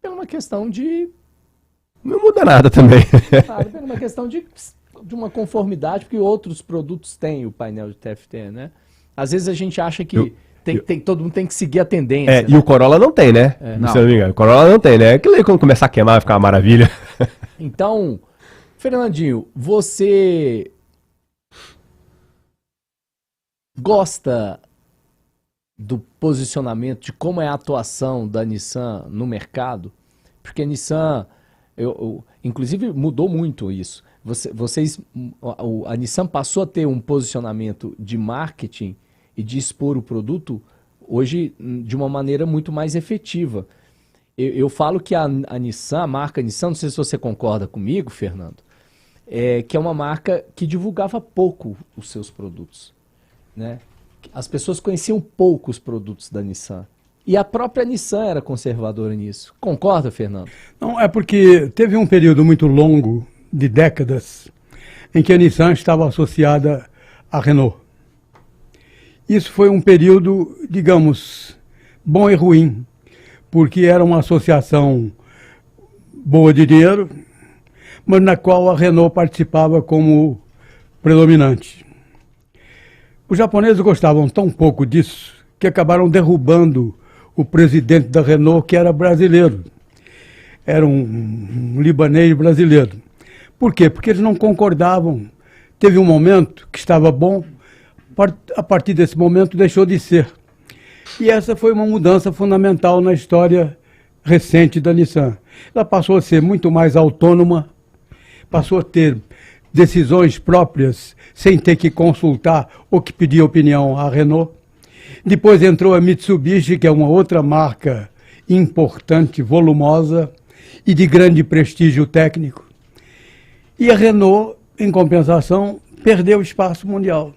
pela uma questão de... Não muda nada também. Claro, pela uma questão de uma conformidade, porque outros produtos têm o painel de TFT, né? Às vezes a gente acha que todo mundo tem que seguir a tendência. Né? E o Corolla não tem, né? Não. Se eu não me engano. O Corolla não tem, né? Aquilo aí quando começar a queimar vai ficar uma maravilha. Então... Fernandinho, você gosta do posicionamento, de como é a atuação da Nissan no mercado? Porque a Nissan, inclusive mudou muito isso. A Nissan passou a ter um posicionamento de marketing e de expor o produto hoje de uma maneira muito mais efetiva. Eu falo que a Nissan, a marca Nissan, não sei se você concorda comigo, Fernando, que é uma marca que divulgava pouco os seus produtos, né? As pessoas conheciam pouco os produtos da Nissan. E a própria Nissan era conservadora nisso. Concorda, Fernando? Não, é porque teve um período muito longo, de décadas, em que a Nissan estava associada à Renault. Isso foi um período, digamos, bom e ruim, porque era uma associação boa de dinheiro, mas na qual a Renault participava como predominante. Os japoneses gostavam tão pouco disso que acabaram derrubando o presidente da Renault, que era brasileiro. Era um libanês brasileiro. Por quê? Porque eles não concordavam. Teve um momento que estava bom, a partir desse momento deixou de ser. E essa foi uma mudança fundamental na história recente da Nissan. Ela passou a ser muito mais autônoma, passou a ter decisões próprias, sem ter que consultar ou que pedir opinião à Renault. Depois entrou a Mitsubishi, que é uma outra marca importante, volumosa e de grande prestígio técnico. E a Renault, em compensação, perdeu espaço mundial.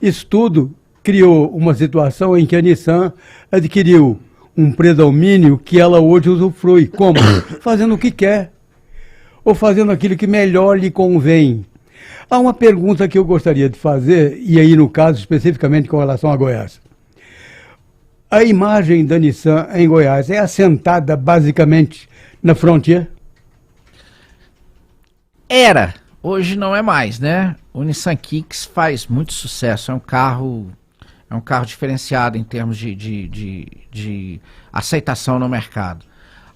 Isso tudo criou uma situação em que a Nissan adquiriu um predomínio que ela hoje usufrui. Como? Fazendo o que quer, ou fazendo aquilo que melhor lhe convém. Há uma pergunta que eu gostaria de fazer, e aí no caso especificamente com relação a Goiás. A imagem da Nissan em Goiás é assentada basicamente na Frontier? Era, hoje não é mais, né? O Nissan Kicks faz muito sucesso, é um carro É um carro diferenciado em termos de aceitação no mercado.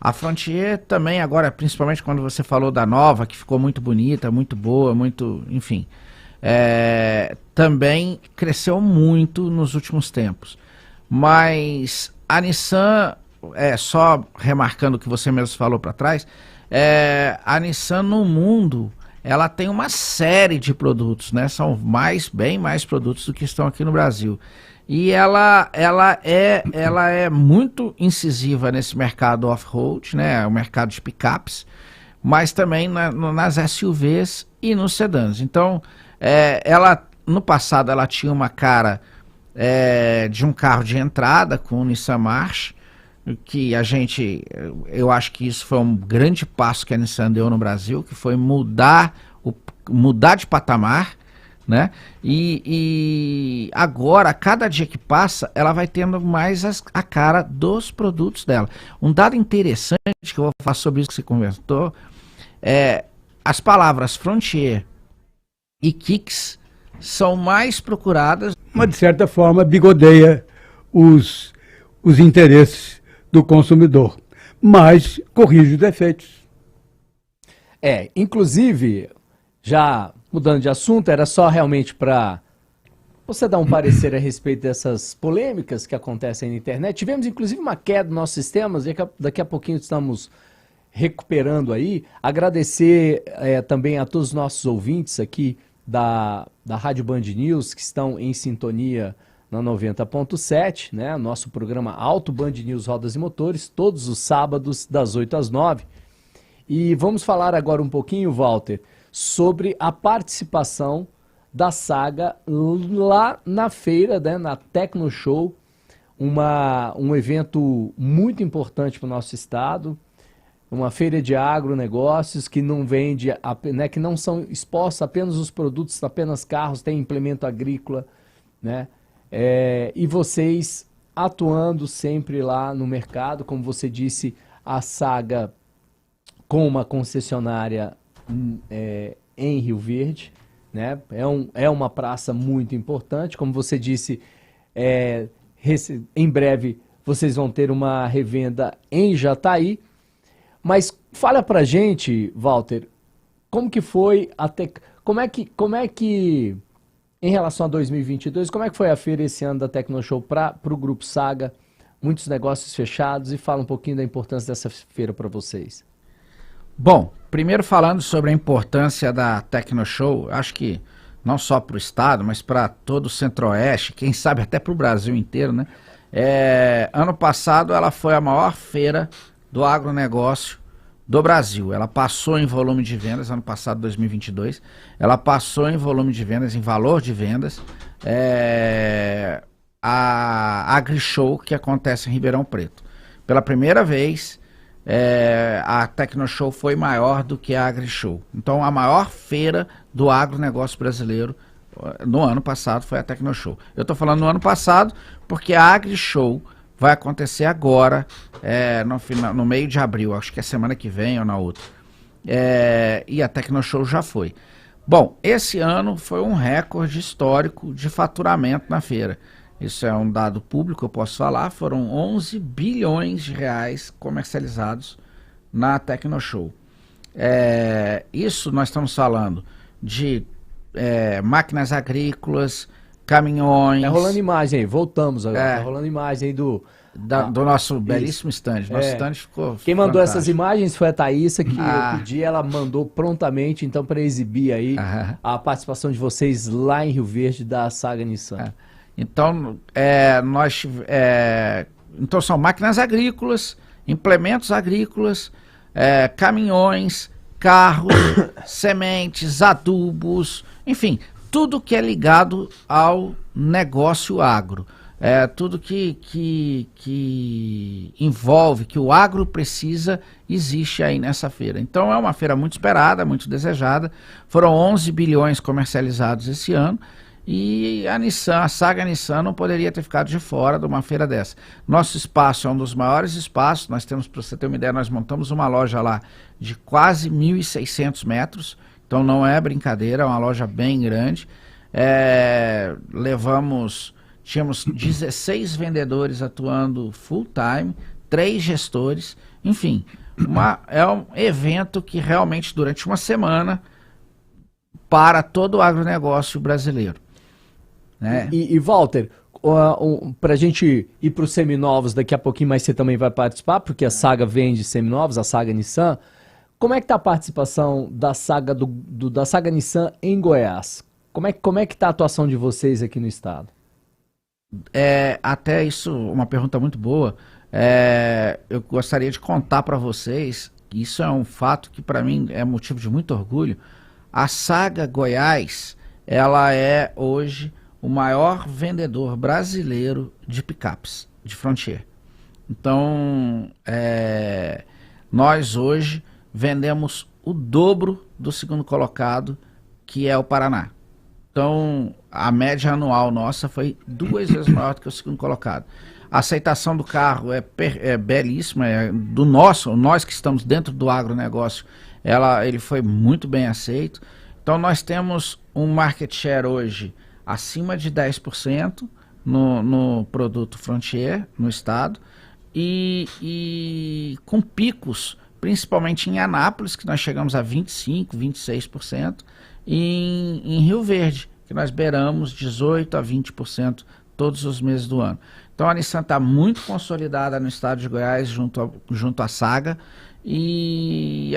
A Frontier também agora, principalmente quando você falou da nova, que ficou muito bonita, muito boa, muito, enfim, também cresceu muito nos últimos tempos. Mas a Nissan, só remarcando o que você mesmo falou para trás, a Nissan no mundo, ela tem uma série de produtos, né? São bem mais produtos do que estão aqui no Brasil. E ela é muito incisiva nesse mercado off-road, né? O mercado de picapes, mas também nas SUVs e nos sedãs. Então, no passado ela tinha uma cara de um carro de entrada com o Nissan March, que eu acho que isso foi um grande passo que a Nissan deu no Brasil, que foi mudar de patamar, né? E agora, cada dia que passa, ela vai tendo mais a cara dos produtos dela. Um dado interessante que eu vou falar sobre isso que você comentou, as palavras Frontier e Kicks são mais procuradas. Mas, de certa forma, bigodeia os interesses do consumidor, mas corrige os defeitos. Inclusive, já mudando de assunto, era só realmente para você dar um parecer a respeito dessas polêmicas que acontecem na internet. Tivemos, inclusive, uma queda nos nossos sistemas, daqui a pouquinho estamos recuperando aí. Agradecer também a todos os nossos ouvintes aqui da Rádio Band News, que estão em sintonia na 90.7, né? Nosso programa Auto Band News Rodas e Motores, todos os sábados, das 8 às 9. E vamos falar agora um pouquinho, Walter, sobre a participação da Saga lá na feira, né? Na Tecno Show, um evento muito importante para o nosso estado, uma feira de agronegócios que não vende, né? Que não são expostos apenas os produtos, apenas carros, tem implemento agrícola, né? E vocês atuando sempre lá no mercado, como você disse, a Saga com uma concessionária em Rio Verde, né? É uma praça muito importante, como você disse, em breve vocês vão ter uma revenda em Jataí, mas fala pra gente, Walter, como que foi como é que em relação a 2022, como é que foi a feira esse ano da Tecno Show para o Grupo Saga? Muitos negócios fechados, e fala um pouquinho da importância dessa feira para vocês. Bom, primeiro falando sobre a importância da Tecno Show, acho que não só para o estado, mas para todo o Centro-Oeste, quem sabe até para o Brasil inteiro, né? Ano passado ela foi a maior feira do agronegócio do Brasil. Ela passou em volume de vendas, ano passado, 2022, ela passou em volume de vendas, em valor de vendas, a AgriShow, que acontece em Ribeirão Preto. Pela primeira vez, a Tecno Show foi maior do que a AgriShow. Então, a maior feira do agronegócio brasileiro no ano passado foi a Tecno Show. Eu estou falando no ano passado porque a AgriShow vai acontecer agora, no meio de abril, acho que é semana que vem ou na outra. E a Tecno Show já foi. Bom, esse ano foi um recorde histórico de faturamento na feira. Isso é um dado público, eu posso falar. Foram 11 bilhões de reais comercializados na Tecno Show. Isso nós estamos falando de máquinas agrícolas, caminhões... Tá rolando imagem aí, voltamos agora. Tá rolando imagem aí do nosso belíssimo stand. Nosso stand ficou Quem mandou fantástico. Essas imagens foi a Thaísa, que eu pedi, ela mandou prontamente, então, para exibir aí a participação de vocês lá em Rio Verde da Saga Nissan. Então, então são máquinas agrícolas, implementos agrícolas, caminhões, carros, sementes, adubos, enfim, tudo que é ligado ao negócio agro. Tudo que envolve, que o agro precisa, existe aí nessa feira. Então é uma feira muito esperada, muito desejada. Foram 11 bilhões comercializados esse ano. E a Saga Nissan não poderia ter ficado de fora de uma feira dessa. Nosso espaço é um dos maiores espaços. Nós temos, para você ter uma ideia, nós montamos uma loja lá de quase 1.600 metros. Então não é brincadeira, é uma loja bem grande. Levamos tínhamos 16 vendedores atuando full time, 3 gestores, enfim, é um evento que realmente durante uma semana para todo o agronegócio brasileiro. Né? E Walter, para a gente ir para os seminovos, daqui a pouquinho mais você também vai participar, porque a Saga vende seminovos, a Saga Nissan. Como é que está a participação da Saga, da Saga Nissan em Goiás? Como é que está a atuação de vocês aqui no estado? Até isso, uma pergunta muito boa. Eu gostaria de contar para vocês, isso é um fato que para mim é motivo de muito orgulho. A Saga Goiás, ela é hoje o maior vendedor brasileiro de picapes, de Frontier. Então, nós hoje vendemos o dobro do segundo colocado, que é o Paraná. Então, a média anual nossa foi 2 vezes maior do que o segundo colocado. A aceitação do carro é belíssima, nós que estamos dentro do agronegócio, ele foi muito bem aceito. Então, nós temos um market share hoje acima de 10% no produto Frontier, no estado, e com picos, principalmente em Anápolis, que nós chegamos a 25%, 26%, e em Rio Verde, que nós beiramos 18% a 20% todos os meses do ano. Então a Nissan está muito consolidada no estado de Goiás junto à Saga, e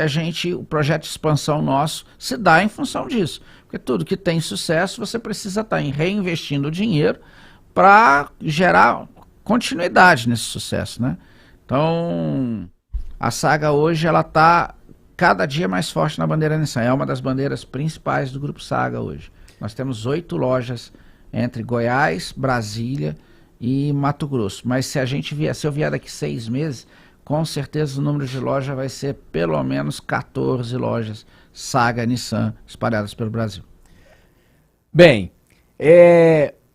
o projeto de expansão nosso se dá em função disso. Porque tudo que tem sucesso, você precisa estar reinvestindo dinheiro para gerar continuidade nesse sucesso, né? Então, a Saga hoje, ela está cada dia mais forte na bandeira Nissan. É uma das bandeiras principais do Grupo Saga hoje. Nós temos 8 lojas entre Goiás, Brasília e Mato Grosso. Mas se eu vier daqui 6 meses, com certeza o número de lojas vai ser pelo menos 14 lojas Saga Nissan espalhadas pelo Brasil. Bem,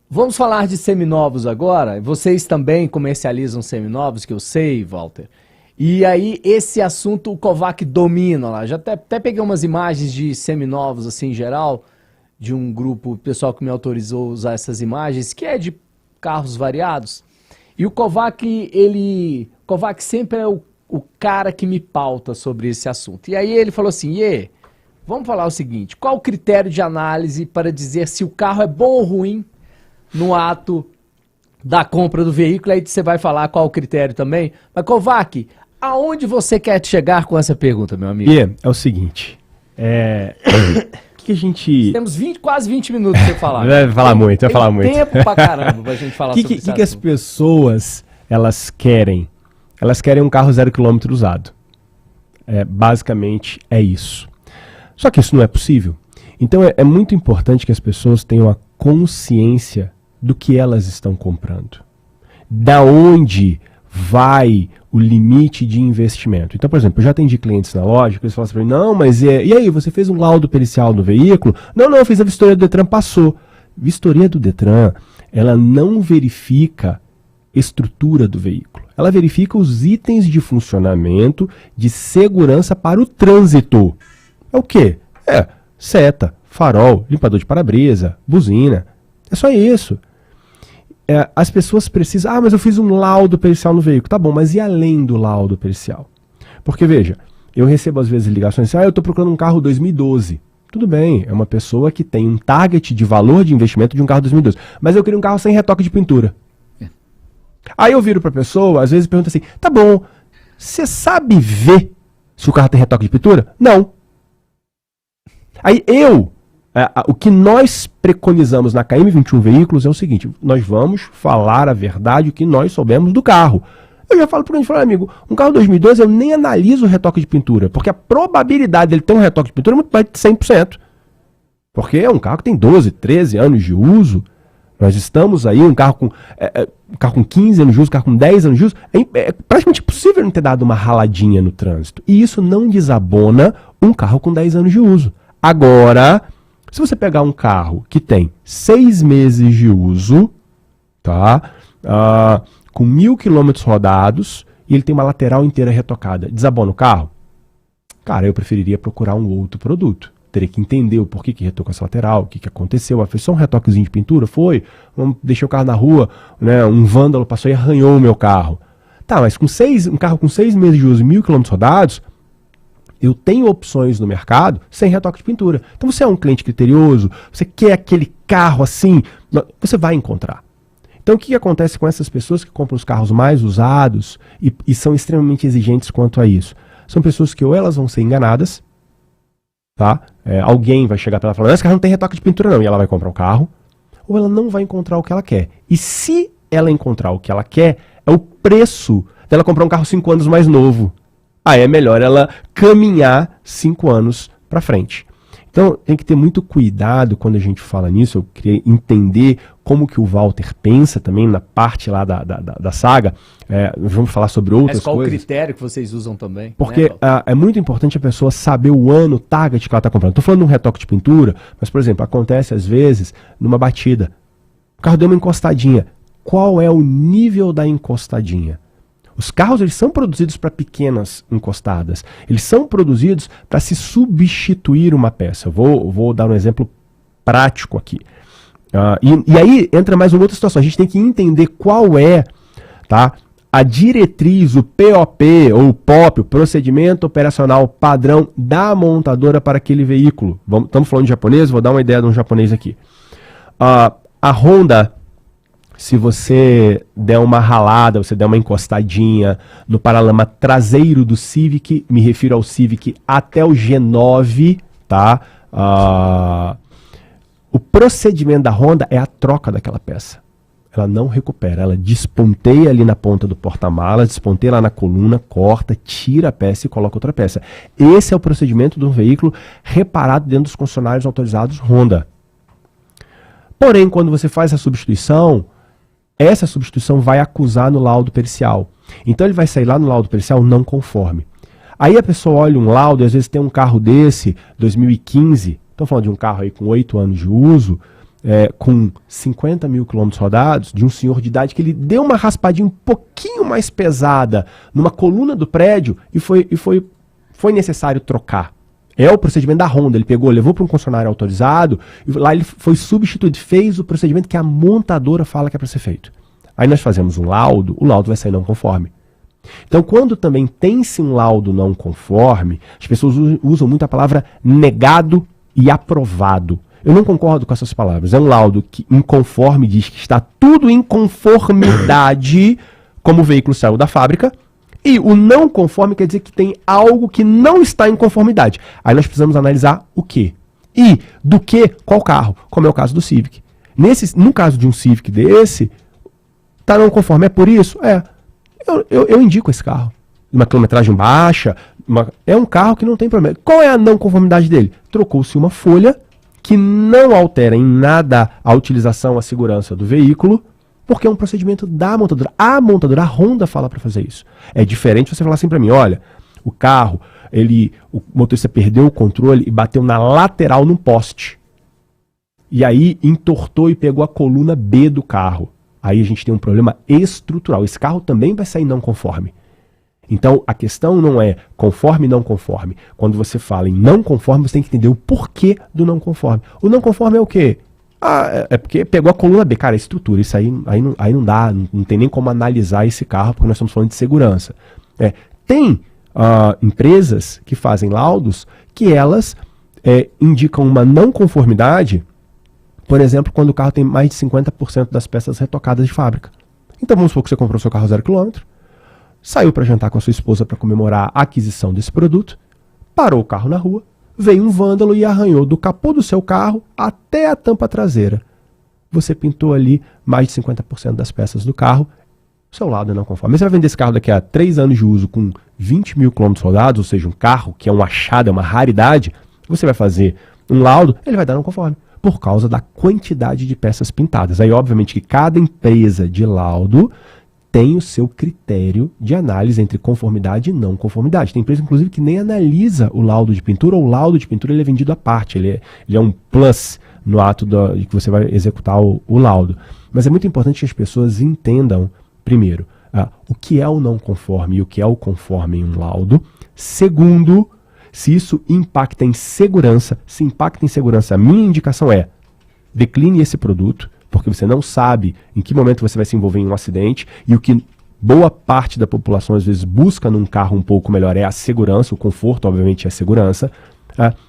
vamos falar de seminovos agora. Vocês também comercializam seminovos, que eu sei, Walter. E aí, esse assunto o Kovac domina lá. Já até peguei umas imagens de seminovos, assim, em geral, de um grupo pessoal que me autorizou a usar essas imagens, que é de carros variados. E o Kovac, Kovac sempre é o cara que me pauta sobre esse assunto. E aí ele falou assim, vamos falar o seguinte, qual o critério de análise para dizer se o carro é bom ou ruim no ato da compra do veículo? Aí você vai falar qual o critério também. Mas Kovac, aonde você quer chegar com essa pergunta, meu amigo? É o seguinte, que a gente... Temos quase 20 minutos pra você falar. Vai falar muito. Tempo pra caramba pra gente falar sobre isso. O que as pessoas, elas querem? Elas querem um carro 0 km usado. Basicamente é isso. Só que isso não é possível. Então é muito importante que as pessoas tenham a consciência do que elas estão comprando. Da onde vai o limite de investimento. Então, por exemplo, eu já atendi clientes na loja que eles falam assim para mim, não, mas e aí, você fez um laudo pericial no veículo? Não, eu fiz a vistoria do Detran, passou. Vistoria do Detran, ela não verifica estrutura do veículo. Ela verifica os itens de funcionamento de segurança para o trânsito. É o quê? Seta, farol, limpador de para-brisa, buzina. É só isso. As pessoas precisam... mas eu fiz um laudo pericial no veículo. Tá bom, mas e além do laudo pericial? Porque, veja, eu recebo às vezes ligações assim, eu estou procurando um carro 2012. Tudo bem, é uma pessoa que tem um target de valor de investimento de um carro 2012. Mas eu queria um carro sem retoque de pintura. Aí eu viro para a pessoa, às vezes pergunto assim, tá bom, você sabe ver se o carro tem retoque de pintura? Não. Aí o que nós preconizamos na KM21 Veículos é o seguinte, nós vamos falar a verdade, o que nós soubemos do carro. Eu já falo para o amigo, um carro 2012 eu nem analiso o retoque de pintura, porque a probabilidade dele ter um retoque de pintura é muito mais de 100%. Porque é um carro que tem 12, 13 anos de uso. Nós estamos aí, um carro com 15 anos de uso, um carro com 10 anos de uso, é praticamente impossível não ter dado uma raladinha no trânsito. E isso não desabona um carro com 10 anos de uso. Agora, se você pegar um carro que tem 6 meses de uso, tá? Com 1.000 km rodados, e ele tem uma lateral inteira retocada, desabona o carro? Cara, eu preferiria procurar um outro produto. teria que entender o porquê que retocou essa lateral, o que aconteceu. Foi só um retoquezinho de pintura? Foi. Deixei o carro na rua, né, um vândalo passou e arranhou o meu carro. Tá, mas um carro com 6 meses de uso e 1.000 km rodados, eu tenho opções no mercado sem retoque de pintura. Então você é um cliente criterioso, você quer aquele carro assim, você vai encontrar. Então o que acontece com essas pessoas que compram os carros mais usados e são extremamente exigentes quanto a isso? São pessoas que ou elas vão ser enganadas, tá? Alguém vai chegar para ela e falar, esse carro não tem retoque de pintura não, e ela vai comprar o carro, ou ela não vai encontrar o que ela quer. E se ela encontrar o que ela quer, é o preço dela comprar um carro 5 anos mais novo. Aí é melhor ela caminhar 5 anos para frente. Então tem que ter muito cuidado quando a gente fala nisso. Eu queria entender como que o Walter pensa também na parte lá da saga. Vamos falar sobre outras qual coisas. Qual o critério que vocês usam também? Porque né, é muito importante a pessoa saber o ano, o target que ela está comprando. Estou falando de um retoque de pintura, mas, por exemplo, acontece às vezes numa batida. O carro deu uma encostadinha. Qual é o nível da encostadinha? Os carros eles são produzidos para pequenas encostadas. Eles são produzidos para se substituir uma peça. Eu vou dar um exemplo prático aqui. E aí entra mais uma outra situação. A gente tem que entender qual é, tá, a diretriz, o POP ou o POP, o procedimento operacional padrão da montadora para aquele veículo. Estamos falando de japonês, vou dar uma ideia de um japonês aqui. A Honda, se você der uma ralada, você der uma encostadinha no paralama traseiro do Civic, me refiro ao Civic até o G9, tá? O procedimento da Honda é a troca daquela peça. Ela não recupera, ela desponteia ali na ponta do porta-malas, desponteia lá na coluna, corta, tira a peça e coloca outra peça. Esse é o procedimento de um veículo reparado dentro dos concessionários autorizados Honda. Porém, quando você faz a substituição, essa substituição vai acusar no laudo pericial. Então ele vai sair lá no laudo pericial não conforme. Aí a pessoa olha um laudo, e às vezes tem um carro desse, 2015, estamos falando de um carro aí com 8 anos de uso, com 50 mil quilômetros rodados, de um senhor de idade que ele deu uma raspadinha um pouquinho mais pesada numa coluna do prédio e foi necessário trocar. É o procedimento da Honda, ele pegou, levou para um concessionário autorizado, e lá ele foi substituído, fez o procedimento que a montadora fala que é para ser feito. Aí nós fazemos um laudo, o laudo vai sair não conforme. Então quando também tem-se um laudo não conforme, as pessoas usam muito a palavra negado e aprovado. Eu não concordo com essas palavras, é um laudo que inconforme diz que está tudo em conformidade como o veículo saiu da fábrica, e o não conforme quer dizer que tem algo que não está em conformidade. Aí nós precisamos analisar o quê? E do que, qual carro? Como é o caso do Civic. No caso de um Civic desse, está não conforme. É por isso? Eu indico esse carro. Uma quilometragem baixa, é um carro que não tem problema. Qual é a não conformidade dele? Trocou-se uma folha que não altera em nada a utilização, a segurança do veículo, porque é um procedimento da montadora. A montadora, a Honda, fala para fazer isso. É diferente você falar assim para mim, olha, o carro, o motorista perdeu o controle e bateu na lateral num poste. E aí entortou e pegou a coluna B do carro. Aí a gente tem um problema estrutural. Esse carro também vai sair não conforme. Então a questão não é conforme e não conforme. Quando você fala em não conforme, você tem que entender o porquê do não conforme. O não conforme é o quê? É porque pegou a coluna B, cara, a estrutura, isso aí não dá, não tem nem como analisar esse carro, porque nós estamos falando de segurança. Tem empresas que fazem laudos que elas indicam uma não conformidade, por exemplo, quando o carro tem mais de 50% das peças retocadas de fábrica. Então vamos supor que você comprou seu carro 0 km, saiu para jantar com a sua esposa para comemorar a aquisição desse produto, parou o carro na rua, veio um vândalo e arranhou do capô do seu carro até a tampa traseira. Você pintou ali mais de 50% das peças do carro, o seu laudo não conforme. Mas você vai vender esse carro daqui a 3 anos de uso com 20 mil quilômetros rodados, ou seja, um carro que é um achado, é uma raridade, você vai fazer um laudo, ele vai dar não conforme, por causa da quantidade de peças pintadas. Aí, obviamente, que cada empresa de laudo tem o seu critério de análise entre conformidade e não conformidade. Tem empresa, inclusive, que nem analisa o laudo de pintura, ou o laudo de pintura ele é vendido à parte, ele é um plus no ato de que você vai executar o laudo. Mas é muito importante que as pessoas entendam, primeiro, o que é o não conforme e o que é o conforme em um laudo. Segundo, Se isso impacta em segurança, se impacta em segurança, a minha indicação é: decline esse produto, porque você não sabe em que momento você vai se envolver em um acidente, e o que boa parte da população às vezes busca num carro um pouco melhor é a segurança, o conforto obviamente é a segurança.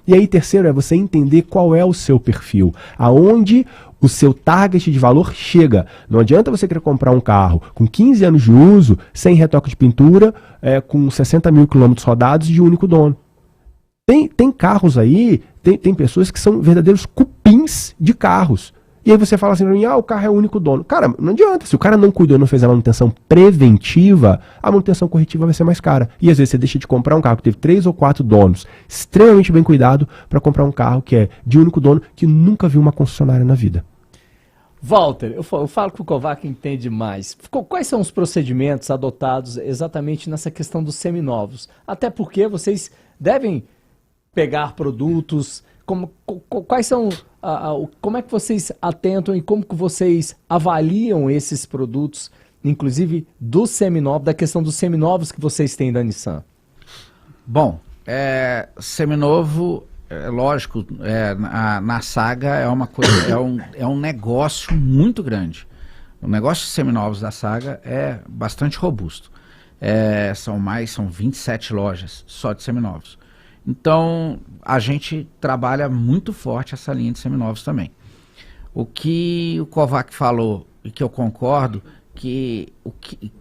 E aí terceiro é você entender qual é o seu perfil, aonde o seu target de valor chega. Não adianta você querer comprar um carro com 15 anos de uso, sem retoque de pintura, com 60 mil quilômetros rodados de único dono. Tem carros aí, tem pessoas que são verdadeiros cupins de carros. E aí você fala assim, o carro é o único dono. Cara, não adianta. Se o cara não cuidou, não fez a manutenção preventiva, a manutenção corretiva vai ser mais cara. E às vezes você deixa de comprar um carro que teve 3 ou 4 donos, extremamente bem cuidado, para comprar um carro que é de único dono, que nunca viu uma concessionária na vida. Walter, eu falo que o Kovac entende mais. Quais são os procedimentos adotados exatamente nessa questão dos seminovos? Até porque vocês devem pegar produtos... Quais são, como é que vocês atentam e como que vocês avaliam esses produtos, inclusive do seminovos, da questão dos seminovos que vocês têm da Nissan? Bom, seminovo, lógico, na Saga é uma coisa, é um negócio muito grande. O negócio de seminovos da Saga é bastante robusto. São 27 lojas só de seminovos. Então, a gente trabalha muito forte essa linha de seminovos também. O que o Kovac falou, e que eu concordo, que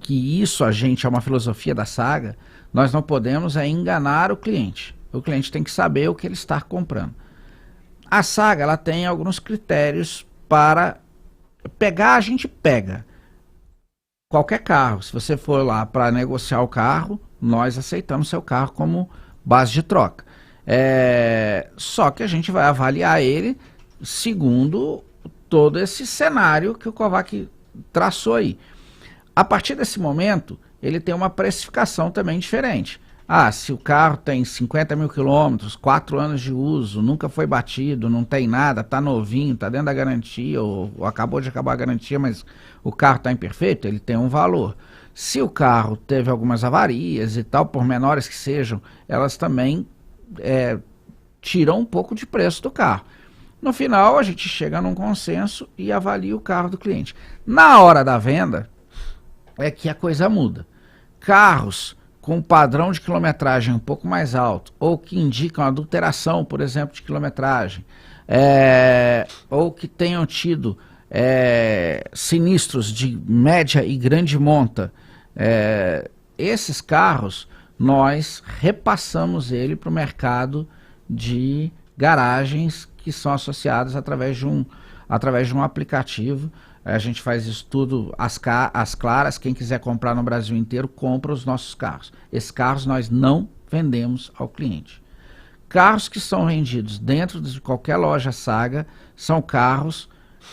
isso é uma filosofia da Saga, nós não podemos enganar o cliente. O cliente tem que saber o que ele está comprando. A Saga, ela tem alguns critérios para pegar, a gente pega. Qualquer carro, se você for lá para negociar o carro, nós aceitamos seu carro como base de troca. Só que a gente vai avaliar ele segundo todo esse cenário que o Kovac traçou aí. A partir desse momento, ele tem uma precificação também diferente. Se o carro tem 50 mil quilômetros, 4 anos de uso, nunca foi batido, não tem nada, está novinho, está dentro da garantia, ou acabou de acabar a garantia, mas o carro está imperfeito, ele tem um valor. Se o carro teve algumas avarias e tal, por menores que sejam, elas também tiram um pouco de preço do carro. No final, a gente chega num consenso e avalia o carro do cliente. Na hora da venda, é que a coisa muda. Carros com padrão de quilometragem um pouco mais alto, ou que indicam adulteração, por exemplo, de quilometragem, ou que tenham tido sinistros de média e grande monta, esses carros nós repassamos ele para o mercado de garagens que são associadas através de um aplicativo. A gente faz isso tudo às claras. Quem quiser comprar no Brasil inteiro, compra os nossos carros. Esses carros nós não vendemos ao cliente. Carros que são vendidos dentro de qualquer loja Saga são carros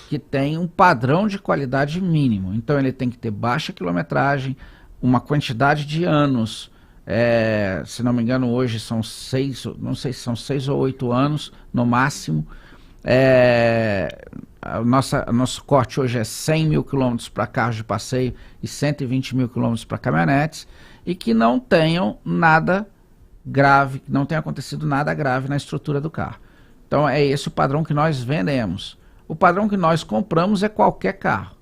que têm um padrão de qualidade mínimo. Então ele tem que ter baixa quilometragem, uma quantidade de anos, se não me engano hoje são 6, não sei se são 6 ou 8 anos no máximo. Nosso corte hoje é 100 mil quilômetros para carros de passeio e 120 mil quilômetros para caminhonetes, e que não tenham nada grave, não tenha acontecido nada grave na estrutura do carro. Então é esse o padrão que nós vendemos. O padrão que nós compramos é qualquer carro,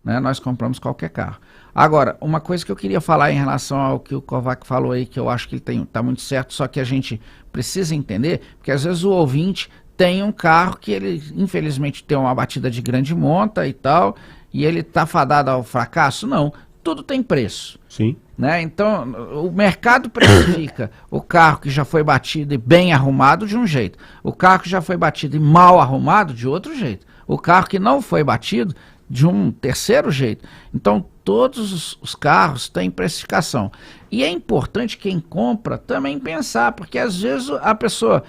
né? Nós compramos qualquer carro. Agora, uma coisa que eu queria falar em relação ao que o Kovac falou aí, que eu acho que ele está muito certo, só que a gente precisa entender, porque às vezes o ouvinte tem um carro que ele, infelizmente, tem uma batida de grande monta e tal, e ele está fadado ao fracasso. Não, tudo tem preço. Sim. Né? Então, o mercado precifica o carro que já foi batido e bem arrumado de um jeito, o carro que já foi batido e mal arrumado de outro jeito, o carro que não foi batido de um terceiro jeito. Então, todos os carros têm precificação. E é importante quem compra também pensar, porque às vezes a pessoa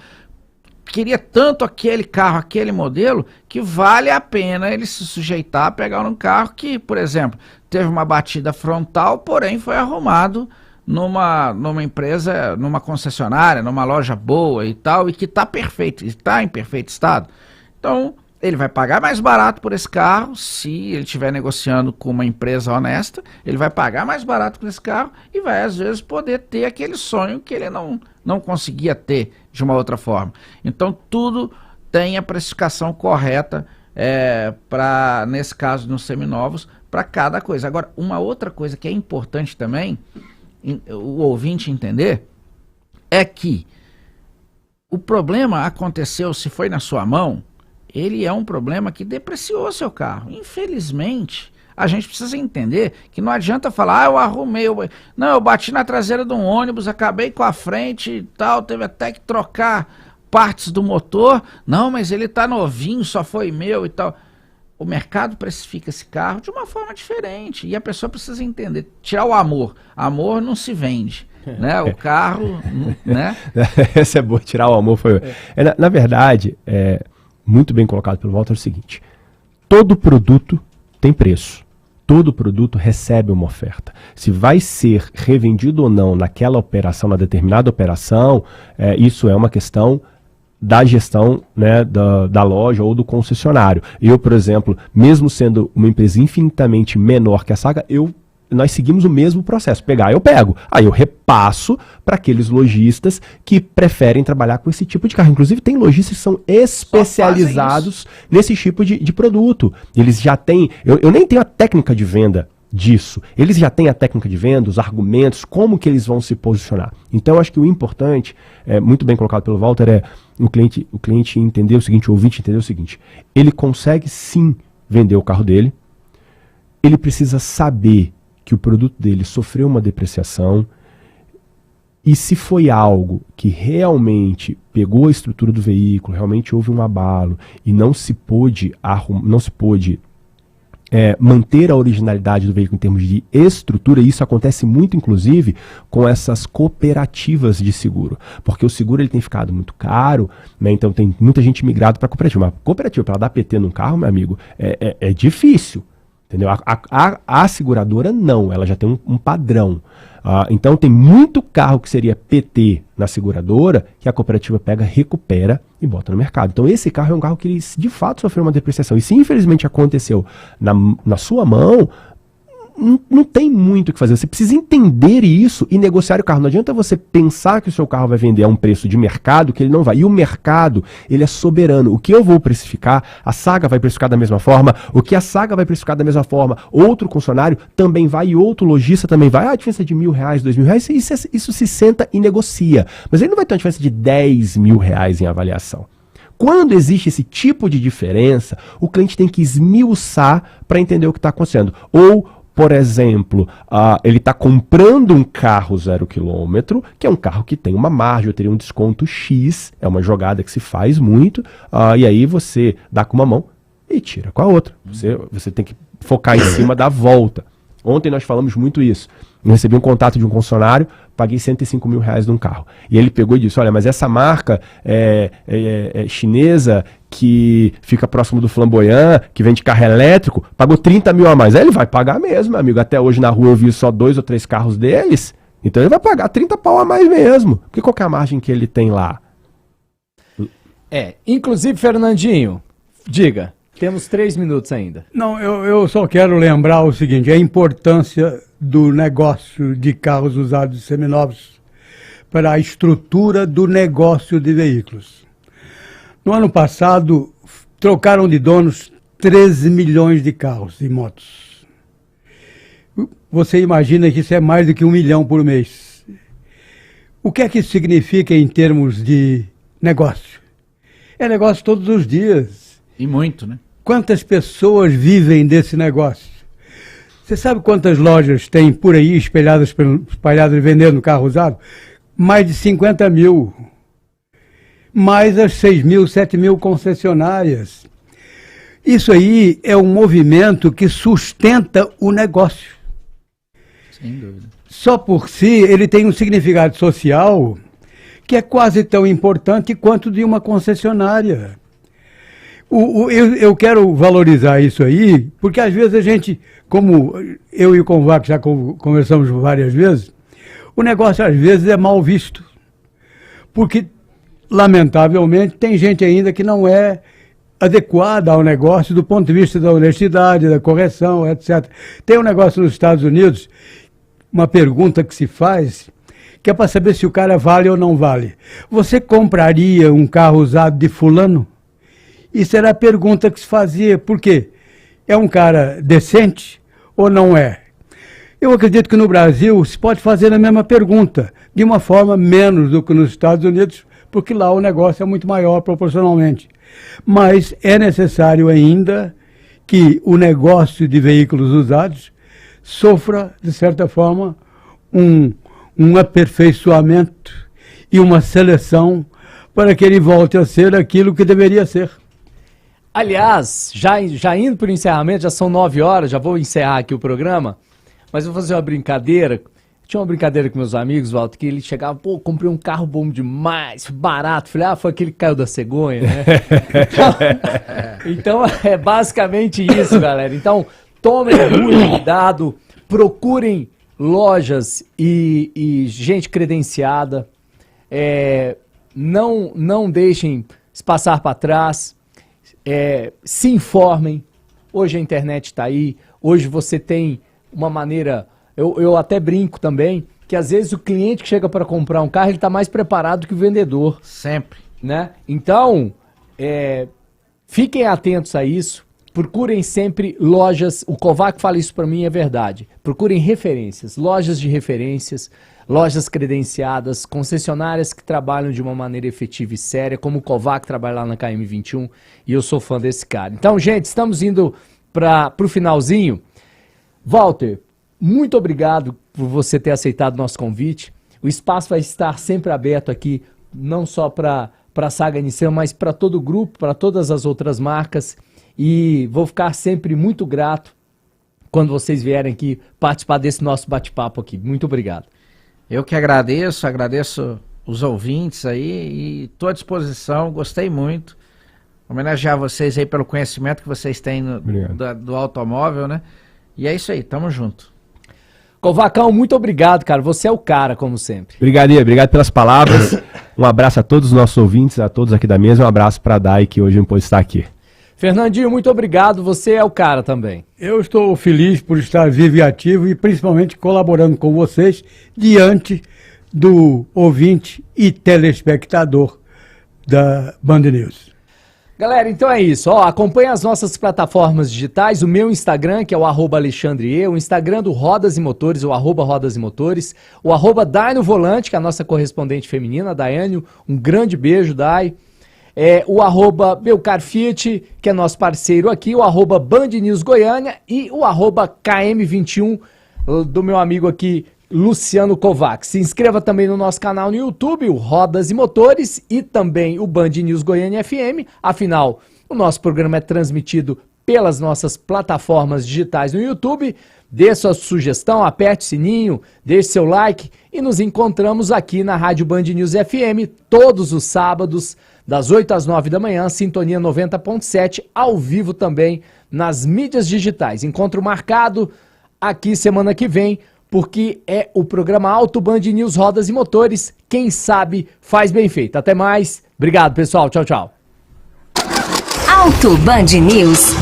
queria tanto aquele carro, aquele modelo, que vale a pena ele se sujeitar a pegar um carro que, por exemplo, teve uma batida frontal, porém foi arrumado numa empresa, numa concessionária, numa loja boa e tal, e que está perfeito, está em perfeito estado. Então, Ele vai pagar mais barato por esse carro, se ele estiver negociando com uma empresa honesta, ele vai pagar mais barato por esse carro e vai, às vezes, poder ter aquele sonho que ele não conseguia ter de uma outra forma. Então, tudo tem a precificação correta para, nesse caso, nos seminovos, para cada coisa. Agora, uma outra coisa que é importante também, o ouvinte entender, é que o problema aconteceu, se foi na sua mão, ele é um problema que depreciou seu carro. Infelizmente, a gente precisa entender que não adianta falar, eu arrumei, eu bati na traseira de um ônibus, acabei com a frente e tal, teve até que trocar partes do motor. Não, mas ele tá novinho, só foi meu e tal. O mercado precifica esse carro de uma forma diferente e a pessoa precisa entender, tirar o amor. Amor não se vende, né? O carro, né? Essa é boa, tirar o amor foi... Na verdade, muito bem colocado pelo Walter, é o seguinte: todo produto tem preço, todo produto recebe uma oferta. Se vai ser revendido ou não naquela operação, na determinada operação, isso é uma questão da gestão, né, da loja ou do concessionário. Eu, por exemplo, mesmo sendo uma empresa infinitamente menor que a Saga, nós seguimos o mesmo processo. Eu pego. Aí eu repasso para aqueles lojistas que preferem trabalhar com esse tipo de carro. Inclusive, tem lojistas que são especializados nesse tipo de produto. Eles já têm... Eu nem tenho a técnica de venda disso. Eles já têm a técnica de venda, os argumentos, como que eles vão se posicionar. Então, eu acho que o importante, muito bem colocado pelo Walter, o cliente entender o seguinte, o ouvinte entender o seguinte: ele consegue sim vender o carro dele, ele precisa saber que o produto dele sofreu uma depreciação, e se foi algo que realmente pegou a estrutura do veículo, realmente houve um abalo e não se pôde manter a originalidade do veículo em termos de estrutura, e isso acontece muito, inclusive, com essas cooperativas de seguro, porque o seguro ele tem ficado muito caro, né? Então tem muita gente migrado para a cooperativa. Mas cooperativa, para dar PT num carro, meu amigo, é difícil. Entendeu? A seguradora não, ela já tem um padrão. Então tem muito carro que seria PT na seguradora que a cooperativa pega, recupera e bota no mercado. Então esse carro é um carro que ele, de fato, sofreu uma depreciação. E se infelizmente aconteceu na sua mão, não tem muito o que fazer. Você precisa entender isso e negociar o carro. Não adianta você pensar que o seu carro vai vender a um preço de mercado que ele não vai. E o mercado, ele é soberano. O que eu vou precificar, a Saga vai precificar da mesma forma. O que a Saga vai precificar da mesma forma, outro concessionário também vai e outro lojista também vai. A diferença de R$1.000, R$2.000, isso se senta e negocia. Mas ele não vai ter uma diferença de R$10.000 em avaliação. Quando existe esse tipo de diferença, o cliente tem que esmiuçar para entender o que está acontecendo. Ou, por exemplo, ele está comprando um carro 0 km, que é um carro que tem uma margem, eu teria um desconto X, é uma jogada que se faz muito, e aí você dá com uma mão e tira com a outra. Você tem que focar em cima da volta. Ontem nós falamos muito isso. Eu recebi um contato de um concessionário, paguei R$105.000 num carro. E ele pegou e disse, olha, mas essa marca é chinesa, que fica próximo do Flamboyant, que vende carro elétrico, pagou 30 mil a mais. Aí ele vai pagar mesmo, amigo. Até hoje na rua eu vi só 2 ou 3 carros deles, então ele vai pagar 30 pau a mais mesmo. Porque qual que é a margem que ele tem lá? Inclusive, Fernandinho, diga, temos 3 minutos ainda. Não, eu só quero lembrar o seguinte, a importância do negócio de carros usados e seminovos para a estrutura do negócio de veículos. No ano passado, trocaram de donos 13 milhões de carros e motos. Você imagina que isso é mais do que 1 milhão por mês. O que é que isso significa em termos de negócio? É negócio todos os dias. E muito, né? Quantas pessoas vivem desse negócio? Você sabe quantas lojas tem por aí espalhadas vendendo carro usado? Mais de 50 mil. Mais as 6 mil, 7 mil concessionárias. Isso aí é um movimento que sustenta o negócio. Sem dúvida. Só por si, ele tem um significado social que é quase tão importante quanto de uma concessionária. Eu quero valorizar isso aí, porque às vezes a gente, como eu e o Convac já conversamos várias vezes, o negócio às vezes é mal visto. Porque, lamentavelmente, tem gente ainda que não é adequada ao negócio do ponto de vista da honestidade, da correção, etc. Tem um negócio nos Estados Unidos, uma pergunta que se faz, que é para saber se o cara vale ou não vale. Você compraria um carro usado de fulano? Isso era a pergunta que se fazia. Por quê? É um cara decente ou não é? Eu acredito que no Brasil se pode fazer a mesma pergunta, de uma forma menos do que nos Estados Unidos, porque lá o negócio é muito maior proporcionalmente. Mas é necessário ainda que o negócio de veículos usados sofra, de certa forma, um aperfeiçoamento e uma seleção para que ele volte a ser aquilo que deveria ser. Aliás, já indo para o encerramento, já são 9 horas, já vou encerrar aqui o programa, mas vou fazer uma brincadeira. Tinha uma brincadeira com meus amigos, Walter, que ele chegava, pô, comprei um carro bom demais, barato. Falei, foi aquele que caiu da cegonha, né? Então é basicamente isso, galera. Então, tomem muito cuidado, procurem lojas e gente credenciada, não deixem se passar para trás, se informem. Hoje a internet está aí, hoje você tem uma maneira, eu até brinco também, que às vezes o cliente que chega para comprar um carro, ele está mais preparado que o vendedor. Sempre. Né? Então, fiquem atentos a isso. Procurem sempre lojas, o Kovac fala isso para mim, é verdade. Procurem referências, lojas de referências, lojas credenciadas, concessionárias que trabalham de uma maneira efetiva e séria, como o Kovac trabalha lá na KM21, e eu sou fã desse cara. Então, gente, estamos indo para o finalzinho. Walter, muito obrigado por você ter aceitado o nosso convite. O espaço vai estar sempre aberto aqui, não só para a Saga Nissan, mas para todo o grupo, para todas as outras marcas. E vou ficar sempre muito grato quando vocês vierem aqui participar desse nosso bate-papo aqui. Muito obrigado. Eu que agradeço os ouvintes aí e estou à disposição, gostei muito. Homenagear vocês aí pelo conhecimento que vocês têm do automóvel, né? E é isso aí, tamo junto. Covacão, muito obrigado, cara. Você é o cara, como sempre. Obrigado pelas palavras. Um abraço a todos os nossos ouvintes, a todos aqui da mesa. Um abraço para a Dai, que hoje não pôde estar aqui. Fernandinho, muito obrigado. Você é o cara também. Eu estou feliz por estar vivo e ativo e principalmente colaborando com vocês diante do ouvinte e telespectador da Band News. Galera, então é isso. Acompanhe as nossas plataformas digitais, o meu Instagram, que é o @AlexandreE, o Instagram do Rodas e Motores, o @Rodas e Motores, o @Dai no Volante, que é a nossa correspondente feminina, Daiane. Um grande beijo, Dai. O @BelcarFiat, que é nosso parceiro aqui, o @Band News Goiânia e o @KM21 do meu amigo aqui, Luciano Kovac. Se inscreva também no nosso canal no YouTube, o Rodas e Motores, e também o Band News Goiânia FM. Afinal, o nosso programa é transmitido pelas nossas plataformas digitais no YouTube. Dê sua sugestão, aperte o sininho, deixe seu like e nos encontramos aqui na Rádio Band News FM todos os sábados, das 8 às 9 da manhã, sintonia 90.7, ao vivo também nas mídias digitais. Encontro marcado aqui semana que vem, porque é o programa Auto Band News Rodas e Motores. Quem sabe faz bem feito. Até mais. Obrigado, pessoal. Tchau, tchau. Auto Band News